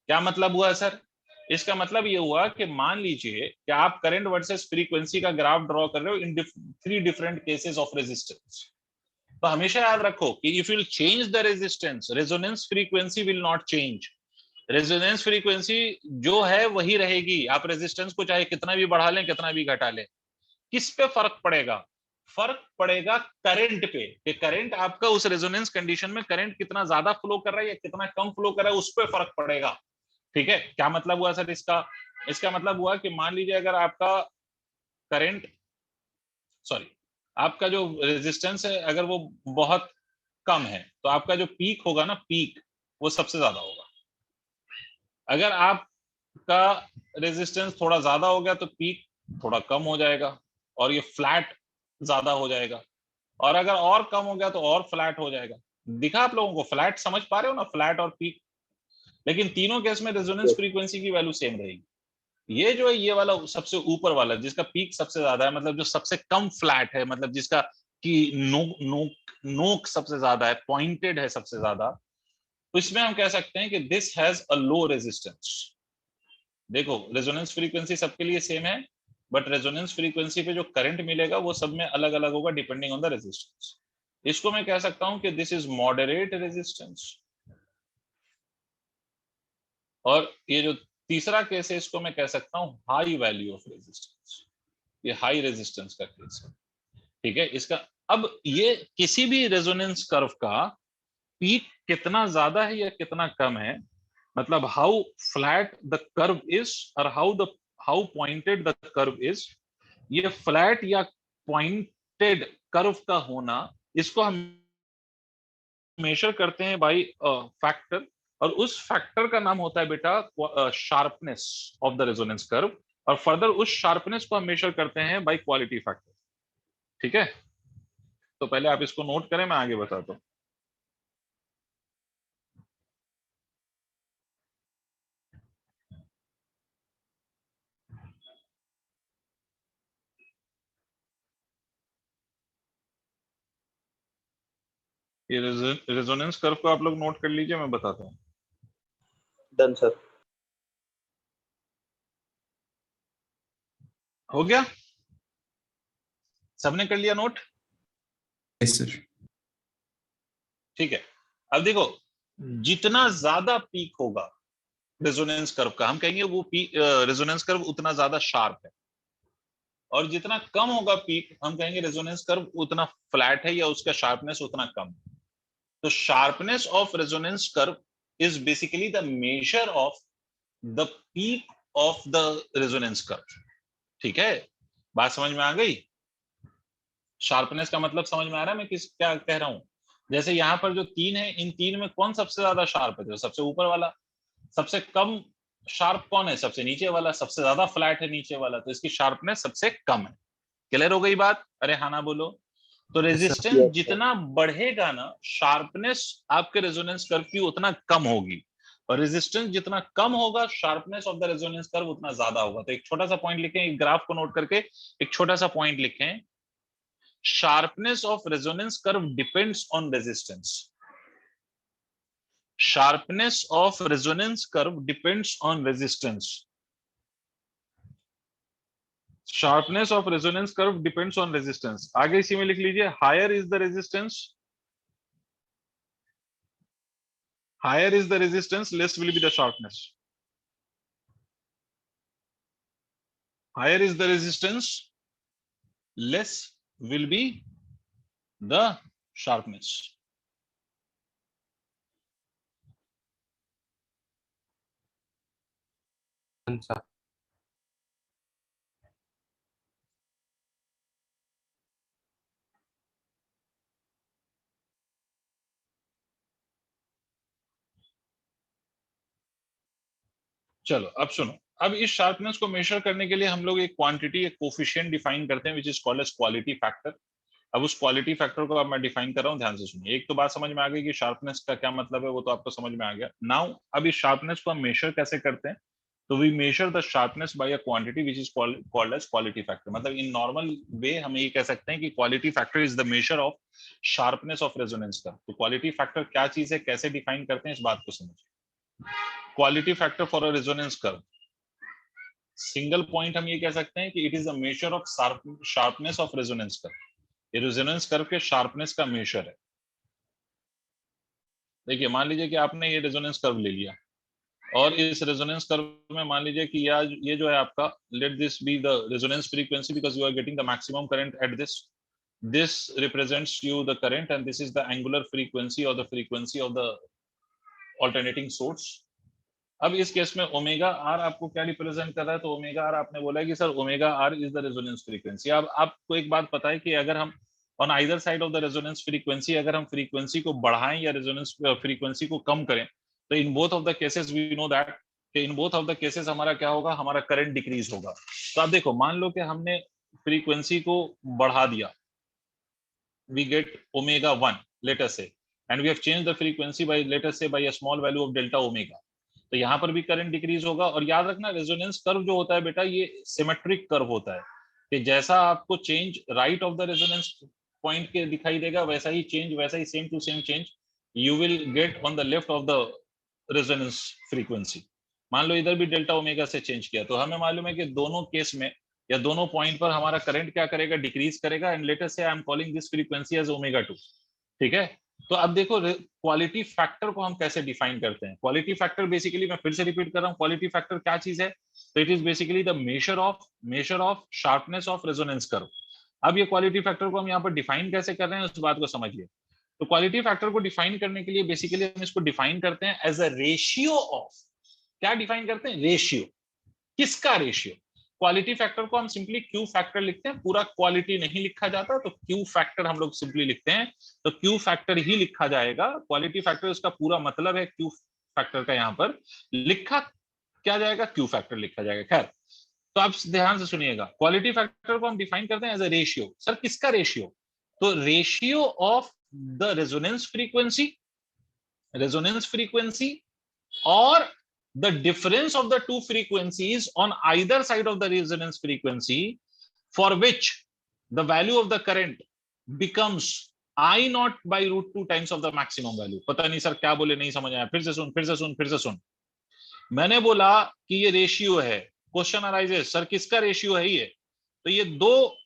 क्या मतलब हुआ सर, इसका मतलब ये हुआ कि मान लीजिए कि आप करंट वर्सेस फ्रीक्वेंसी का ग्राफ ड्रॉ कर रहे हो इन 3 डिफरेंट केसेस ऑफ रेजिस्टेंस। तो हमेशा याद रखो कि if you change the resistance, resonance frequency will not change. Resonance frequency जो है वही रहेगी, आप रेजिस्टेंस को चाहे कितना भी बढ़ा लें कितना भी घटा लें। किस पे फर्क पड़ेगा, फर्क पड़ेगा करंट पे, कि करंट आपका उस रेजोनेंस कंडीशन में करंट कितना ज्यादा फ्लो कर रहा है या कितना कम फ्लो कर रहा है, उस पर फर्क पड़ेगा। ठीक है, क्या मतलब हुआ सर इसका? इसका मतलब हुआ कि मान लीजिए अगर आपका करंट, सॉरी, आपका जो रेजिस्टेंस है अगर वो बहुत कम है तो आपका जो पीक होगा ना, पीक वो सबसे ज्यादा होगा। अगर आपका रेजिस्टेंस थोड़ा ज्यादा हो गया तो पीक थोड़ा कम हो जाएगा और ये फ्लैट ज्यादा हो जाएगा, और अगर और कम हो गया तो और फ्लैट हो जाएगा। दिखा आप लोगों को? फ्लैट समझ पा रहे हो ना, फ्लैट और पीक। लेकिन तीनों केस में रेजोनेंस फ्रीक्वेंसी की वैल्यू सेम रहेगी। ये जो है ये वाला सबसे ऊपर वाला जिसका पीक सबसे ज्यादा है, मतलब जो सबसे कम फ्लैट है, मतलब जिसका की नोक सबसे ज्यादा है, पॉइंटेड है सबसे ज्यादा, तो इसमें हम कह सकते हैं कि this has a low resistance. देखो रेजोनेंस फ्रीक्वेंसी सबके लिए सेम है, बट रेजोनेंस फ्रीक्वेंसी पे जो करंट मिलेगा वो सब में अलग अलग होगा डिपेंडिंग ऑन द रेजिस्टेंस। इसको मैं कह सकता हूं कि दिस इज मॉडरेट रेजिस्टेंस। और ये जो तीसरा केस है इसको मैं कह सकता हूं हाई वैल्यू ऑफ रेजिस्टेंस। ये हाई रेजिस्टेंस का केस है। ठीक है, इसका अब ये किसी भी रेजोनेंस कर्व का पीक कितना ज्यादा है या कितना कम है, मतलब how flat the curve is और how pointed the curve is, ये फ्लैट या पॉइंटेड कर्व का होना, इसको हम मेजर करते हैं बाय फैक्टर, और उस फैक्टर का नाम होता है बेटा sharpness of the resonance curve, और फर्दर उस शार्पनेस को हम मेजर करते हैं बाय क्वालिटी फैक्टर। ठीक है, तो पहले आप इसको नोट करें, मैं आगे बताता हूं। ये रेजोनेंस कर्व को आप लोग नोट कर लीजिए, मैं बताता हूं। Done sir. हो गया? सबने कर लिया नोट? Yes, sir. ठीक है, अब देखो जितना ज्यादा पीक होगा रेजोनेंस कर्व का, हम कहेंगे वो रेजोनेंस कर्व उतना ज्यादा शार्प है, और जितना कम होगा पीक हम कहेंगे रेजोनेंस कर्व उतना फ्लैट है या उसका शार्पनेस उतना कम है। तो sharpness of resonance curve is basically the measure of the peak of the resonance curve. ठीक है, बात समझ में आ गई? शार्पनेस का मतलब समझ में आ रहा है मैं क्या कह रहा हूं? जैसे यहां पर जो तीन है, इन तीन में कौन सबसे ज्यादा शार्प है? तो सबसे ऊपर वाला। सबसे कम शार्प कौन है? सबसे नीचे वाला। सबसे ज्यादा फ्लैट है नीचे वाला, तो इसकी शार्पनेस सबसे कम है। क्लियर हो गई बात? अरे हाँ ना बोलो। तो रेजिस्टेंस Yes, sir. जितना बढ़ेगा ना, शार्पनेस आपके रेजोनेंस कर्व की उतना कम होगी, और रेजिस्टेंस जितना कम होगा sharpness of the resonance curve उतना ज्यादा होगा। तो एक छोटा सा पॉइंट लिखें, एक ग्राफ को नोट करके एक छोटा सा पॉइंट लिखें, sharpness of resonance curve depends on resistance. Sharpness of resonance curve depends on resistance. Sharpness of resonance curve depends on resistance. आगे इसी में लिख लीजिए, higher is the resistance, higher is the resistance, less will be the sharpness. Higher is the resistance, less will be the sharpness. Done, sir. चलो अब सुनो, अब इस शार्पनेस को मेजर करने के लिए हम लोग एक क्वांटिटी, एक कोफिशिएंट डिफाइन करते हैं which is called as quality factor. अब उस क्वालिटी फैक्टर को अब मैं डिफाइन कर रहा हूं, ध्यान से सुनिए। एक तो बात समझ में आ गई कि शार्पनेस का क्या मतलब है, वो तो आपको समझ में आ गया। नाउ अब इस शार्पनेस को हम मेजर कैसे करते हैं? तो we measure the sharpness by a quantity which is called as quality factor. मतलब इन नॉर्मल वे हम ये कह सकते हैं कि quality factor is the measure of sharpness of resonance curve. तो क्वालिटी फैक्टर क्या चीज है, कैसे डिफाइन करते हैं, इस बात को समझिए। Quality factor for a resonance curve, single point हम ये कह सकते हैं कि it is a measure of sharpness of resonance curve. ये रेजोनेंस कर्व के शार्पनेस का मेजर है। देखिए मान लीजिए कि आपने ये रेजोनेंस कर्व ले लिया, और इस रेजोनेंस कर्व में मान लीजिए कि ये जो है आपका, let this be the resonance frequency because you are getting the maximum current at this. this represents you the current and this is the angular frequency or the frequency of the alternating source. अब इस केस में ओमेगा आर आपको क्या रिप्रेजेंट कर रहा है? तो ओमेगा आर आपने बोला है कि sir omega R is the resonance frequency. अब आपको एक बात पता है कि अगर हम on either side of the resonance frequency अगर हम फ्रीक्वेंसी को बढ़ाएं या रेजोनेंस फ्रीक्वेंसी को कम करें तो in both of the cases we know that कि in both of the cases हमारा क्या होगा, हमारा करंट डिक्रीज होगा। तो आप देखो, मान लो कि हमने फ्रीक्वेंसी को बढ़ा दिया, we get omega 1 let us say, and we have changed the frequency by let us say by a small value of delta omega, तो यहाँ पर भी करंट डिक्रीज होगा। और याद रखना रेजोनेंस कर्व जो होता है बेटा ये सिमेट्रिक कर्व होता है कि जैसा आपको change right of the resonance point के दिखाई देगा वैसा ही चेंज, वैसा ही same to same change you will get on the left of the resonance frequency. मान लो इधर भी डेल्टा ओमेगा से चेंज किया तो हमें मालूम है कि दोनों केस में या दोनों पॉइंट पर हमारा करंट क्या करेगा, डिक्रीज करेगा। And let us say I am calling this frequency as omega 2, ठीक है। तो अब देखो क्वालिटी फैक्टर को हम कैसे डिफाइन करते हैं। क्वालिटी फैक्टर बेसिकली, मैं फिर से रिपीट कर रहा हूं, क्वालिटी फैक्टर क्या चीज है? तो it is basically the measure of sharpness of resonance curve. अब ये क्वालिटी फैक्टर को हम यहाँ पर डिफाइन कैसे कर रहे हैं उस बात को समझिए। तो क्वालिटी फैक्टर को डिफाइन करने के लिए बेसिकली हम इसको डिफाइन करते हैं एज अ रेशियो ऑफ, क्या डिफाइन करते हैं? रेशियो। किसका रेशियो? क्वालिटी फैक्टर को हम सिंपली क्यू फैक्टर लिखते हैं, पूरा क्वालिटी नहीं लिखा जाता तो क्यू फैक्टर हम लोग सिंपली लिखते हैं, तो क्यू फैक्टर ही लिखा जाएगा। क्वालिटी फैक्टर उसका पूरा मतलब है, क्यू फैक्टर का यहाँ पर लिखा क्या जाएगा, क्यू फैक्टर लिखा जाएगा। खैर, तो आप ध्यान से सुनिएगा, क्वालिटी फैक्टर को हम डिफाइन करते हैं एज अ रेशियो। सर किसका रेशियो? तो ratio of the resonance frequency और the difference of the two frequencies on either side of the resonance frequency for which the value of the current becomes I naught by root 2 times of the maximum value। पता नहीं सर क्या बोले, नहीं समझ आया, फिर से सुन। मैंने बोला कि ये रेशियो है। क्वेश्चन अराइजेस, सर किसका रेशियो है ये? तो ये दो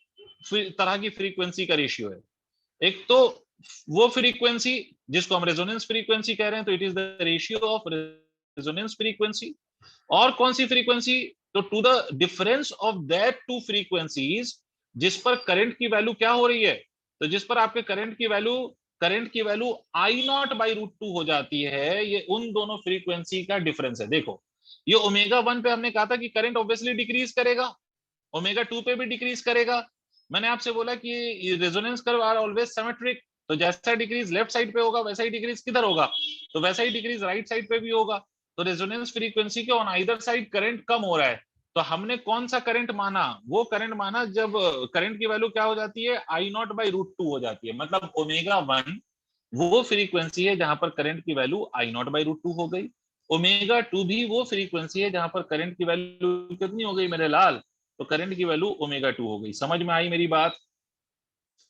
तरह की फ्रीक्वेंसी का रेशियो है। एक तो वो फ्रीक्वेंसी जिसको हम रेजोनेंस फ्रीक्वेंसी कह रहे हैं, तो it is the ratio of resonance frequency. और कौन सी फ्रीक्वेंसी? तो to the difference of that two frequencies जिस पर करंट की वैल्यू क्या हो रही है, तो जिस पर आपके करंट की value I naught by root 2 हो जाती है, ये उन दोनों फ्रीक्वेंसी का डिफरेंस है। देखो, ये ओमेगा 1 पे हमने कहा था कि करंट ऑब्वियसली डिक्रीज करेगा, ओमेगा 2 पे भी डिक्रीज करेगा। मैंने आपसे बोला कि resonance curve are always symmetric, तो जैसा डिक्रीज लेफ्ट साइड पे होगा वैसा ही डिक्रीज किधर होगा, तो वैसा ही डिक्रीज राइट साइड पे भी होगा। तो रेजोनेंस फ्रीक्वेंसी के ऑन आइदर साइड करंट कम हो रहा है, तो हमने कौन सा करंट माना? वो करंट माना जब करंट की वैल्यू क्या हो जाती है, आई नॉट बाई रूट 2 हो जाती है। मतलब ओमेगा 1 वो फ्रीक्वेंसी है जहां पर करंट की value I naught by root 2 हो गई। ओमेगा 2 भी वो फ्रीक्वेंसी है जहां पर करंट की वैल्यू कितनी हो गई मेरे लाल? तो करंट की वैल्यू ओमेगा 2 हो गई। समझ में आई मेरी बात?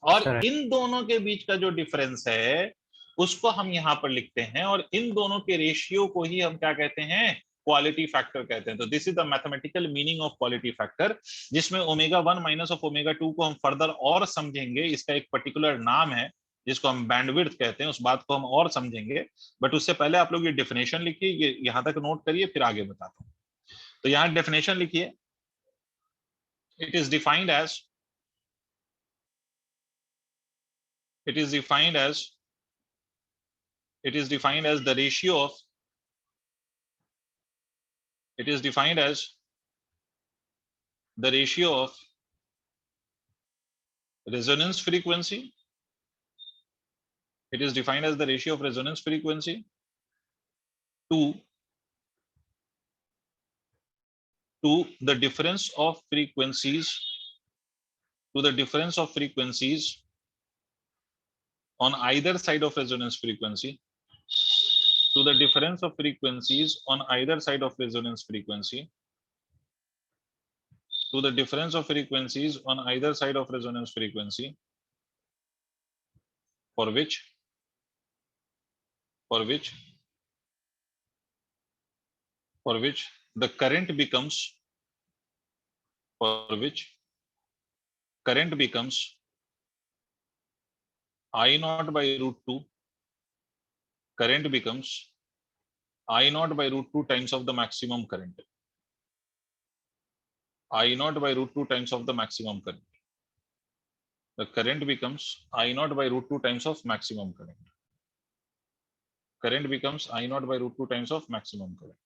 और Correct. इन दोनों के बीच का जो डिफरेंस है उसको हम यहां पर लिखते हैं, और इन दोनों के रेशियो को ही हम क्या कहते हैं? क्वालिटी फैक्टर कहते हैं। तो this is the mathematical meaning of quality factor, जिसमें ओमेगा 1 माइनस ऑफ ओमेगा 2 को हम फर्दर और समझेंगे। इसका एक पर्टिकुलर नाम है जिसको हम बैंडविड्थ कहते हैं, उस बात को हम और समझेंगे। बट उससे पहले आप लोग ये डेफिनेशन लिखिए, ये यहां तक नोट करिए, फिर आगे बताता हूं। तो यहां डेफिनेशन लिखिए, it is defined as it is defined as the ratio of resonance frequency. It is defined as the ratio of resonance frequency to the difference of frequencies on either side of resonance frequency, to the difference of frequencies on either side of resonance frequency, to the difference of frequencies on either side of resonance frequency, for which the current becomes I naught by root 2, current becomes I naught by root 2 times of the maximum current. I naught by root 2 times of the maximum current. the current becomes I naught by root 2 times of maximum current. Current becomes I naught by root 2 times of maximum current.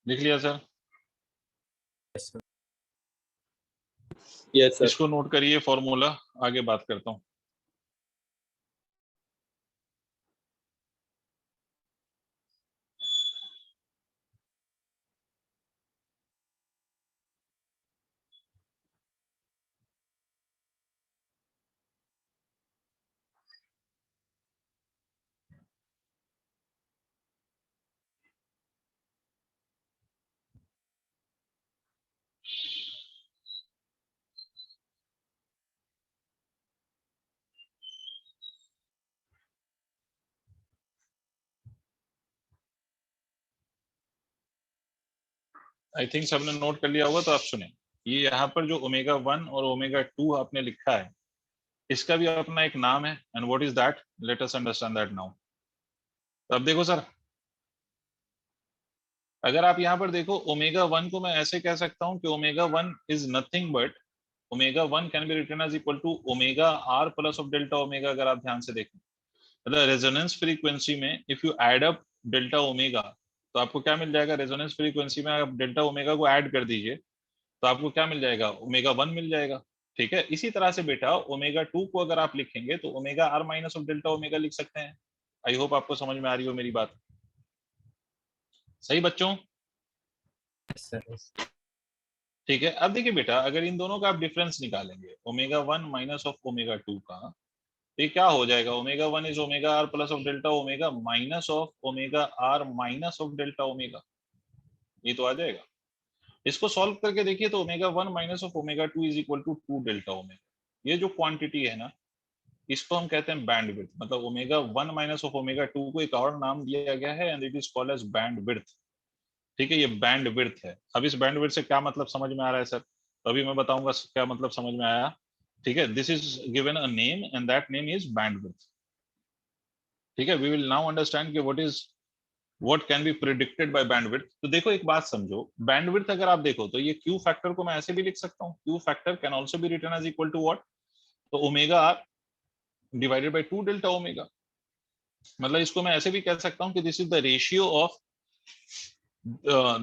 लिख लिया sir? Yes, sir. Yes, sir. इसको नोट करिए, फॉर्मूला आगे बात करता हूं। आई थिंक सबने नोट कर लिया होगा, तो आप सुने। ये यहाँ पर जो ओमेगा 1 और ओमेगा 2 आपने लिखा है, इसका भी अपना एक नाम है, and what is that? Let us understand that now. तो अब देखो सर, अगर आप यहाँ पर देखो, ओमेगा 1 को मैं ऐसे कह सकता हूँ कि omega 1 is nothing but omega 1 can be written as equal to omega R plus of delta omega. अगर आप ध्यान से देखें, मतलब रेजोनेंस फ्रीक्वेंसी में if you add up delta omega, तो आपको क्या मिल जाएगा? रेजोनेंस फ्रीक्वेंसी में आप डेल्टा ओमेगा को ऐड कर दीजिए, तो आपको क्या मिल जाएगा? ओमेगा 1 मिल जाएगा। ठीक है, इसी तरह से बेटा ओमेगा 2 को अगर आप लिखेंगे तो omega R minus of delta omega लिख सकते हैं। आई होप आपको समझ में आ रही हो मेरी बात। सही बच्चों? Yes, sir. Yes. ठीक है, अब देखिए बेटा, अगर इन दोनों का आप डिफरेंस निकालेंगे ओमेगा 1 माइनस ऑफ ओमेगा 2 का, तो ये क्या हो जाएगा? Omega 1 is omega R plus of delta omega minus of omega R minus of delta omega. ये तो आ जाएगा। इसको सॉल्व करके देखिए तो omega 1 minus of omega 2 is equal to 2 delta omega. ये जो क्वांटिटी है ना, इसको हम कहते हैं बैंडविड्थ। मतलब ओमेगा 1 माइनस ऑफ ओमेगा 2 को एक और नाम दिया गया है, and it is called as bandwidth. ठीक है, ये बैंडविड्थ है। अब इस बैंडविड्थ से क्या मतलब समझ में आ रहा है सर? तो अभी मैं बताऊंगा क्या मतलब समझ में आया। ठीक है, this is given a name and that name is bandwidth. ठीक है, वी विल नाउ अंडरस्टैंड कि what can be predicted by bandwidth. तो देखो एक बात समझो, बैंडविड्थ अगर आप देखो तो ये क्यू फैक्टर को मैं ऐसे भी लिख सकता हूँ, Q factor can also be written as equal to what? तो omega R divided by 2 delta omega. मतलब इसको मैं ऐसे भी कह सकता हूँ कि this is the ratio of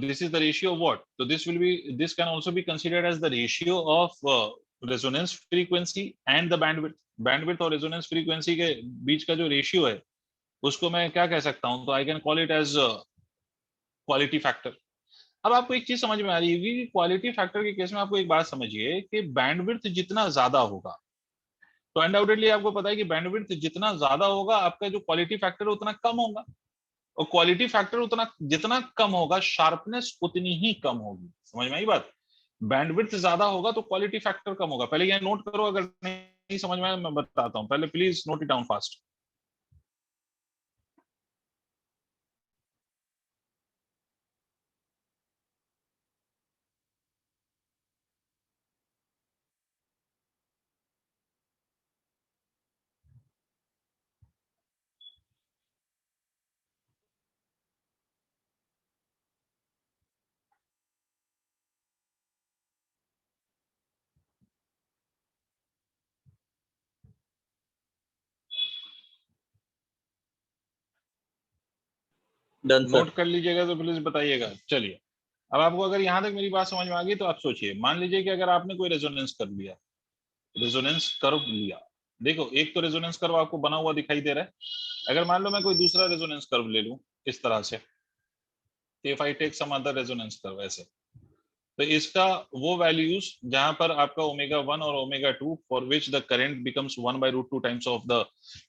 this is the ratio of what? So this can also be considered as the ratio of resonance frequency and the bandwidth. Bandwidth और resonance frequency के बीच का जो रेशियो है, उसको मैं क्या कह सकता हूँ? तो I can call it as quality factor. अब आपको एक चीज समझ में आ रही होगी कि क्वालिटी फैक्टर के केस में आपको एक बात समझिए कि बैंडविड्थ जितना ज्यादा होगा, तो अनडाउटेडली आपको पता है कि बैंडविड्थ जितना ज्यादा होगा, आपका जो क्वालिटी फैक्टर है उतना कम होगा, और क्वालिटी फैक्टर उतना जितना कम होगा, शार्पनेस उतनी ही कम होगी। समझ में आई बात? बैंडविड्थ ज्यादा होगा तो क्वालिटी फैक्टर कम होगा। पहले ये नोट करो, अगर नहीं समझ में आया मैं बताता हूं, पहले please note it down fast. Done, sir. Note कर लीजिएगा तो प्लीज बताइएगा। चलिए, अब आपको अगर यहां तक मेरी बात समझ में आ गई तो आप सोचिए, मान लीजिए कि अगर आपने कोई रेजोनेंस कर्व लिया, रेजोनेंस कर्व लिया, देखो एक तो रेजोनेंस कर्व आपको बना हुआ दिखाई दे रहा है। अगर मान लो मैं कोई दूसरा रेजोनेंस कर्व ले लूं इस तरह से, if I take some other resonance curve ऐसे, तो इसका वो वैल्यूज जहां पर आपका ओमेगा 1 और omega 2 for which the current becomes 1 by root 2 times of the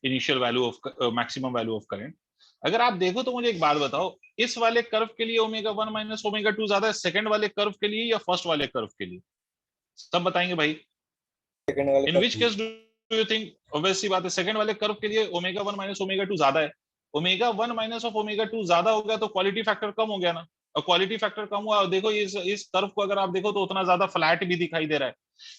initial value of maximum value of current. अगर आप देखो तो मुझे एक बात बताओ, इस वाले कर्व के लिए ओमेगा 1 माइनस ओमेगा 2 ज्यादा है, सेकंड वाले कर्व के लिए या फर्स्ट वाले कर्व के लिए? सब बताएंगे भाई। In which case do you think? Obvious सी बात है, सेकंड वाले कर्व के लिए ओमेगा 1 माइनस ओमेगा 2 ज्यादा है। ओमेगा 1 माइनस ऑफ ओमेगा 2 ज्यादा हो गया तो क्वालिटी फैक्टर कम हो गया ना। और क्वालिटी फैक्टर कम हुआ, और देखो इस कर्व को अगर आप देखो तो उतना ज्यादा फ्लैट भी दिखाई दे रहा है।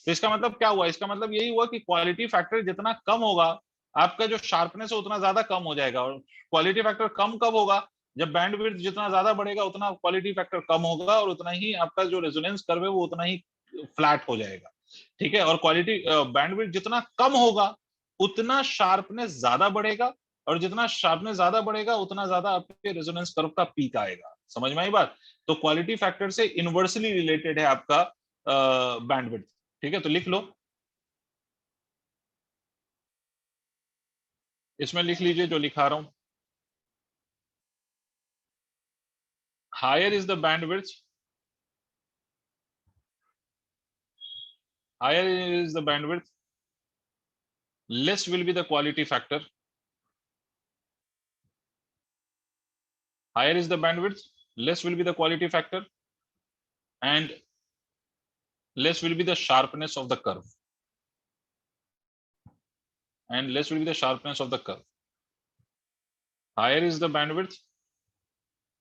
तो इसका मतलब क्या हुआ, इसका मतलब यही हुआ कि क्वालिटी फैक्टर जितना कम होगा आपका जो शार्पनेस है उतना ज्यादा कम हो जाएगा। और क्वालिटी फैक्टर कम कब होगा, जब बैंडविड्थ जितना ज्यादा बढ़ेगा उतना क्वालिटी फैक्टर कम होगा, और उतना ही आपका जो रेजोनेंस कर्व है वो उतना ही फ्लैट हो जाएगा। ठीक है, और क्वालिटी बैंडविड्थ जितना कम होगा उतना शार्पनेस ज्यादा बढ़ेगा, और जितना शार्पनेस ज्यादा बढ़ेगा उतना ज्यादा आपके रेजोनेंस कर्व का पीक आएगा। समझ में आई बात? तो क्वालिटी फैक्टर से इनवर्सली रिलेटेड है आपका बैंडविड्थ। ठीक है, तो लिख लो, इसमें लिख लीजिए जो लिखा रहा हूं, higher is the bandwidth, higher is the bandwidth, less will be the quality factor. Higher is the bandwidth, less will be the quality factor, and less will be the sharpness of the curve. And less will be the sharpness of the curve. Higher is the bandwidth,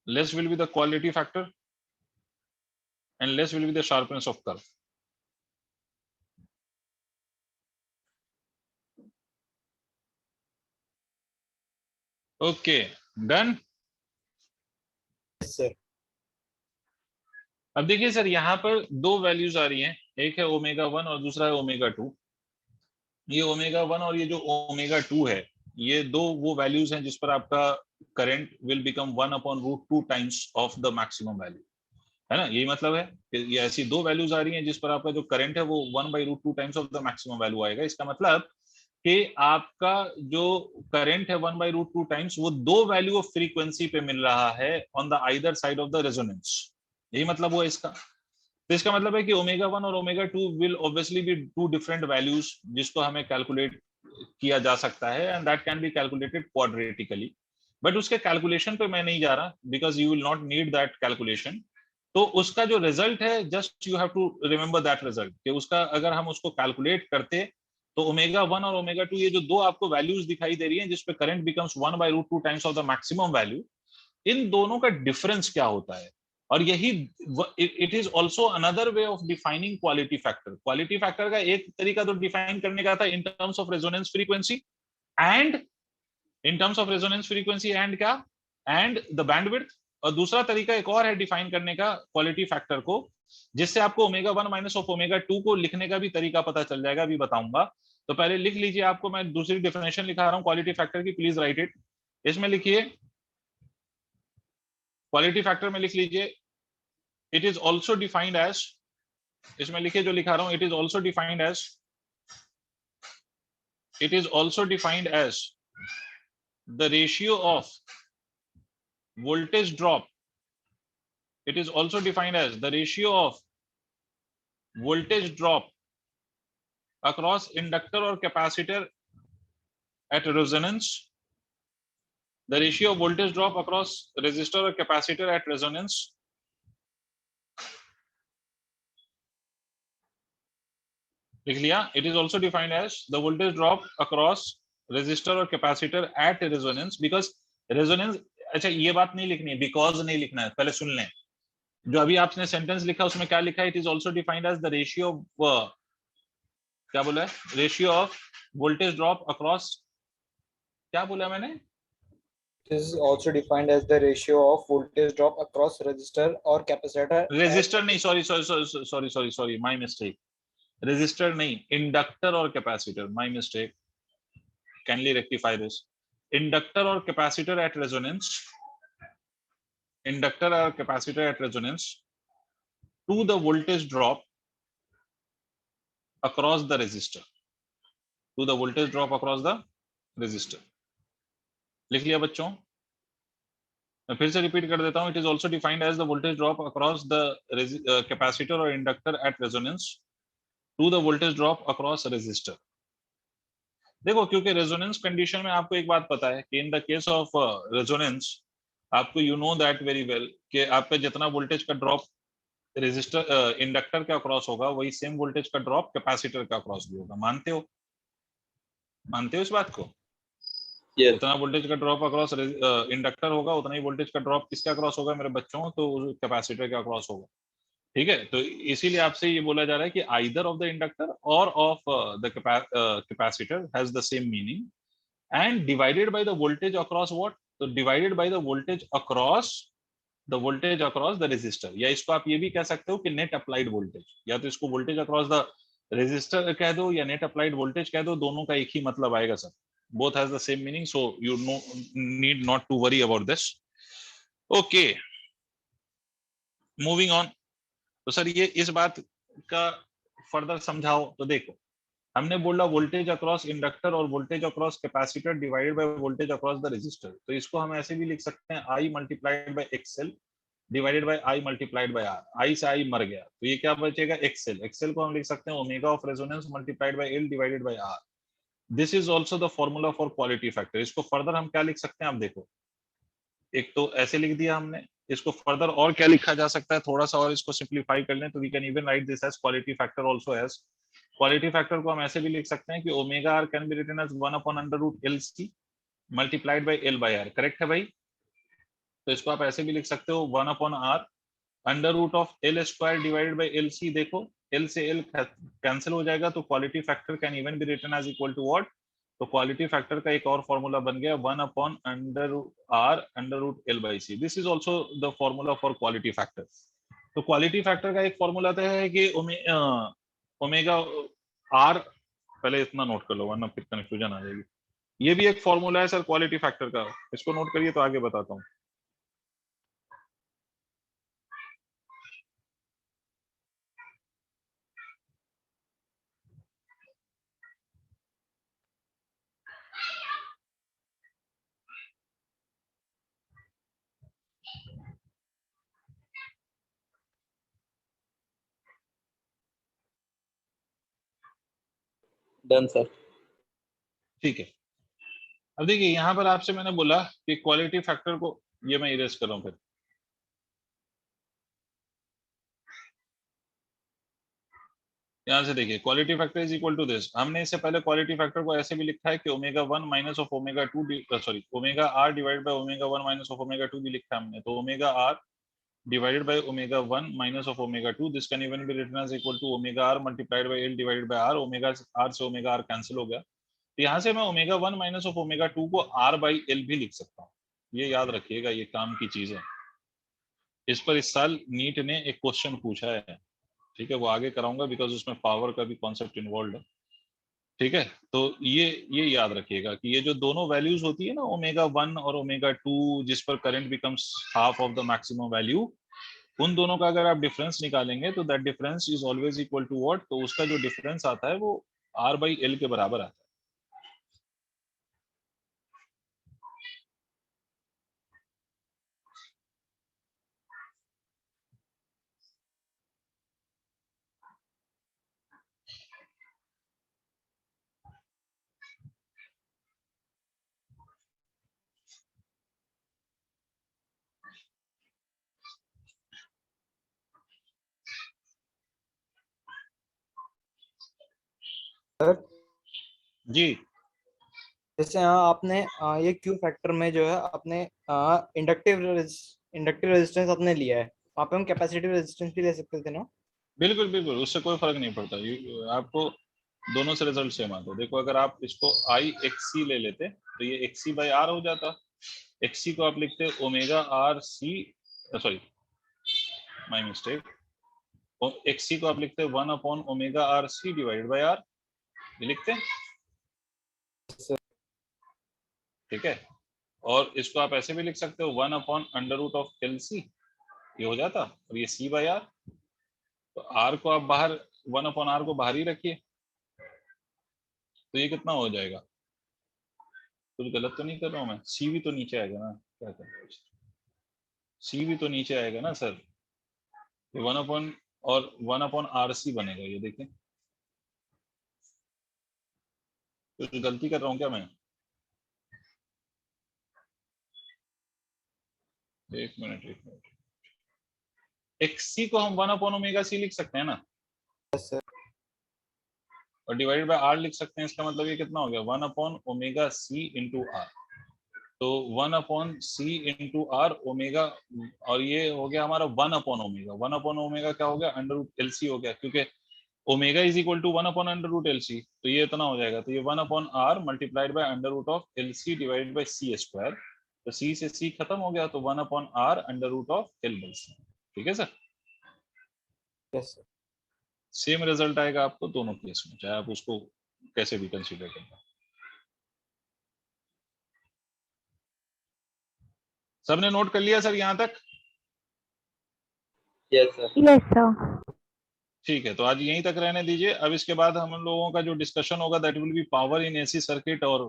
less will be the quality factor, and less will be the sharpness of curve. Okay, done. Yes, sir. अब देखिए सर, यहाँ पर दो वैल्यूज आ रही हैं, एक है ओमेगा 1 और दूसरा है ओमेगा 2। ये ओमेगा 1 और ये जो ओमेगा 2 है, ये दो वो वैल्यूज हैं जिस पर आपका current will become 1/√2 times of the maximum value, है ना। यही मतलब है कि ये ऐसी दो वैल्यूज आ रही हैं जिस पर आपका जो करंट है वो 1/√2 times of the maximum value आएगा। इसका मतलब कि आपका जो करंट है 1/√2 टाइम्स वो दो वैल्यू ऑफ फ्रीक्वेंसी पे मिल रहा है on the either side of the resonance. यही मतलब हुआ इसका। तो इसका मतलब है कि ओमेगा 1 और omega 2 will obviously be two different values जिसको हमें कैलकुलेट किया जा सकता है, and that can be calculated quadratically. But उसके कैलकुलेशन पे मैं नहीं जा रहा because you will not need that calculation. तो उसका जो रिजल्ट है, just you have to remember that result, कि उसका अगर हम उसको कैलकुलेट करते तो ओमेगा 1 और ओमेगा 2 ये जो दो आपको वैल्यूज दिखाई दे रही हैं जिसपे current becomes 1/√2 times of the maximum value, इन दोनों का डिफरेंस क्या होता है। और यही it is also another way of defining quality factor. Quality factor का एक तरीका तो डिफाइन करने का था in terms of resonance frequency and in terms of resonance frequency and क्या, एंड द बैंडविड्थ। और दूसरा तरीका एक और है डिफाइन करने का क्वालिटी फैक्टर को, जिससे आपको ओमेगा 1 माइनस ऑफ ओमेगा 2 को लिखने का भी तरीका पता चल जाएगा, अभी बताऊंगा। तो पहले लिख लीजिए, आपको मैं दूसरी डेफिनेशन लिखा रहा हूं क्वालिटी फैक्टर की, प्लीज राइट इट। इसमें लिखिए, क्वालिटी फैक्टर में लिख लीजिए, it is also defined as, इसमें लिखिए जो लिखा रहा हूं, it is also defined as the ratio of voltage drop. It is also defined as the ratio of voltage drop across inductor or capacitor at resonance, the ratio of voltage drop across resistor or capacitor at resonance, लिख लिया। It is also defined as the voltage drop across resistor और capacitor at resonance, because resonance, अच्छा ये बात नहीं लिखनी है, because नहीं लिखना है, पहले सुन लें। जो अभी आपने सेंटेंस लिखा उसमें क्या लिखा है, it is also defined as the ratio of, क्या बोला है, ratio of voltage drop across, क्या बोला मैंने, It is also defined as the ratio of voltage drop across resistor or capacitor. Resistor नहीं, सॉरी माय मिस्टेक, रेजिस्टर नहीं, इंडक्टर और capacitor, my mistake, kindly rectify this. Inductor और कैपेसिटर एट रेजोनेंस, इंडक्टर और capacitor at resonance to the voltage drop across the resistor, to the voltage drop across the resistor। लिख लिया बच्चों? मैं फिर से रिपीट कर देता हूं, it is also defined as the voltage drop across the capacitor और inductor at resonance to the voltage drop across resistor. देखो, क्योंकि रेजोनेंस कंडीशन में आपको एक बात पता है कि in the case of resonance, आपको you know that very well कि आपका जितना वोल्टेज का ड्रॉप रेजिस्टर इंडक्टर का अक्रॉस होगा वही सेम वोल्टेज का ड्रॉप कैपेसिटर का अक्रॉस भी होगा। मानते हो इस बात को? Yes. जितना वोल्टेज का ड्रॉप अक्रॉस इंडक्टर होगा उतना ही वोल्टेज का ड्रॉप किसके अक्रॉस होगा मेरे बच्चों, तो कैपेसिटर के अक्रॉस होगा। ठीक है, तो इसीलिए आपसे ये बोला जा रहा है कि आइदर ऑफ द इंडक्टर और of the capacitor has the same meaning and divided by the voltage across what, तो divided by the voltage across the resistor, या इसको आप ये भी कह सकते हो कि नेट अप्लाइड वोल्टेज, या तो इसको वोल्टेज अक्रॉस द रेजिस्टर कह दो या नेट अप्लाइड वोल्टेज कह दो, दोनों का एक ही मतलब आएगा sir, both has the same meaning, so you need not to worry about this. Okay, moving on. तो सर ये इस बात का फर्दर समझाओ। तो देखो हमने बोला वोल्टेज अक्रॉस इंडक्टर और voltage across capacitor divided by voltage across the resistor, तो इसको हम ऐसे भी लिख सकते हैं I multiplied by XL divided by I multiplied by R। I से I मर गया तो ये क्या बचेगा XL। XL को हम लिख सकते हैं omega of resonance multiplied by L divided by R। This is also the formula for quality factor. इसको फर्दर हम क्या लिख सकते हैं, आप देखो, एक तो ऐसे लिख दिया हमने, इसको फर्दर और क्या लिखा जा सकता है, थोड़ा सा और इसको सिंप्लीफाई कर लें तो we can even write this as quality factor also as, quality factor को हम ऐसे भी लिख सकते हैं कि omega R can be written as 1/√LC multiplied by L by R। Correct है भाई? तो इसको आप ऐसे भी लिख सकते हो 1/R √L² divided by LC। देखो L से L कैंसिल हो जाएगा तो quality factor can even be written as equal to what, तो क्वालिटी फैक्टर का एक और फॉर्मूला बन गया 1/√R√L/C। This is also the formula for quality factor. तो क्वालिटी फैक्टर का एक फॉर्मूला तो है कि ओमेगा आर, पहले इतना नोट कर लो वरना फिर कंफ्यूजन आ जाएगी। ये भी एक फॉर्मूला है सर क्वालिटी फैक्टर का, इसको नोट करिए तो आगे बताता हूँ। Done, sir. ठीक है, अब देखिए यहाँ पर आपसे मैंने बोला कि क्वालिटी फैक्टर को, ये मैं इरेज कर रहा हूँ फिर, यहाँ से देखिए quality factor is equal to this. हमने इससे पहले क्वालिटी फैक्टर को ऐसे भी लिखा है कि omega 1 minus of omega 2, sorry omega R divided by omega 1 minus of omega 2 भी लिखा है हमने। तो omega R divided by omega 1 minus of omega 2, this can even be written as equal to omega r multiplied by L divided by R। Omega r से ओमेगा r कैंसिल हो गया, तो यहाँ से मैं ओमेगा 1 माइनस ऑफ ओमेगा 2 को r by L भी लिख सकता हूँ। ये याद रखिएगा, ये काम की चीज है। इस पर इस साल नीट ने एक क्वेश्चन पूछा है, ठीक है, वो आगे कराऊंगा बिकॉज उसमें पावर का भी कॉन्सेप्ट इन्वॉल्व है। ठीक है, तो ये याद रखिएगा कि ये जो दोनों वैल्यूज होती है ना ओमेगा 1 और ओमेगा 2, जिस पर current becomes half of the maximum value, उन दोनों का अगर आप डिफरेंस निकालेंगे तो that difference is always equal to what, तो उसका जो डिफरेंस आता है वो R by L के बराबर आता है। सर जी जैसे यहाँ आपने ये क्यू फैक्टर में जो है आपने इंडक्टिव रेजिस्टेंस आपने लिया है, वहाँ पे हम कैपेसिटिव रेजिस्टेंस भी ले सकते थे ना? बिल्कुल बिल्कुल, उससे कोई फर्क नहीं पड़ता, आपको दोनों से रिजल्ट सेम आता है। देखो अगर आप इसको I XC ले लेते तो ये XC by R हो जाता। XC को आप लिखते omega R C, sorry my mistake, XC को आप लिखते 1/ओमेगा RC डिवाइडेड बाय R, ये लिखते हैं, ठीक है। और इसको आप ऐसे भी लिख सकते हो 1/√LC, ये हो जाता, और ये C by R, तो R को आप बाहर 1/R को बाहर ही रखिए, तो ये कितना हो जाएगा, कुछ गलत तो नहीं कर रहा हूँ मैं, C भी तो नीचे आएगा ना, क्या कर रहा हूँ, C भी तो नीचे आएगा ना सर, ये 1/RC बनेगा, ये देखिए कुछ गलती कर रहा हूँ क्या मैं, एक मिनट, XC को हम 1/ओमेगा C लिख सकते हैं ना, और डिवाइडेड बाय R लिख सकते हैं, इसका मतलब ये कितना हो गया 1/ओमेगा C इंटू R। तो 1/c इंटू आर ओमेगा, और ये हो गया हमारा 1/ओमेगा। 1/ओमेगा क्या हो गया, √LC हो गया, क्योंकि omega is equal to 1/√LC, तो ये इतना हो जाएगा। तो ये 1/r multiplied by √LC divided by c square. तो c से c खत्म हो गया, तो 1/r √L/c। ठीक है sir, yes sir. Same result आएगा आपको दोनों केस में, चाहे आप उसको कैसे भी कंसीडर करें। सबने नोट कर लिया सर यहाँ तक? Yes, sir. Yes, sir. ठीक है, तो आज यहीं तक रहने दीजिए। अब इसके बाद हम लोगों का जो डिस्कशन होगा that will B power in AC circuit. और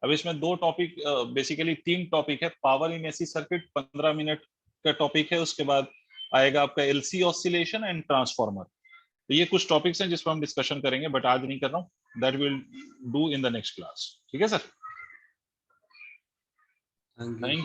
अब इसमें दो टॉपिक, बेसिकली 3 टॉपिक है। Power in AC circuit 15 minute का टॉपिक है, उसके बाद आएगा आपका एलसी ऑसिलेशन एंड ट्रांसफार्मर। तो ये कुछ टॉपिक्स हैं जिस पर हम डिस्कशन करेंगे, बट आज नहीं कर रहा हूँ, that will do in the next class. ठीक है सर, Thank you. थैंक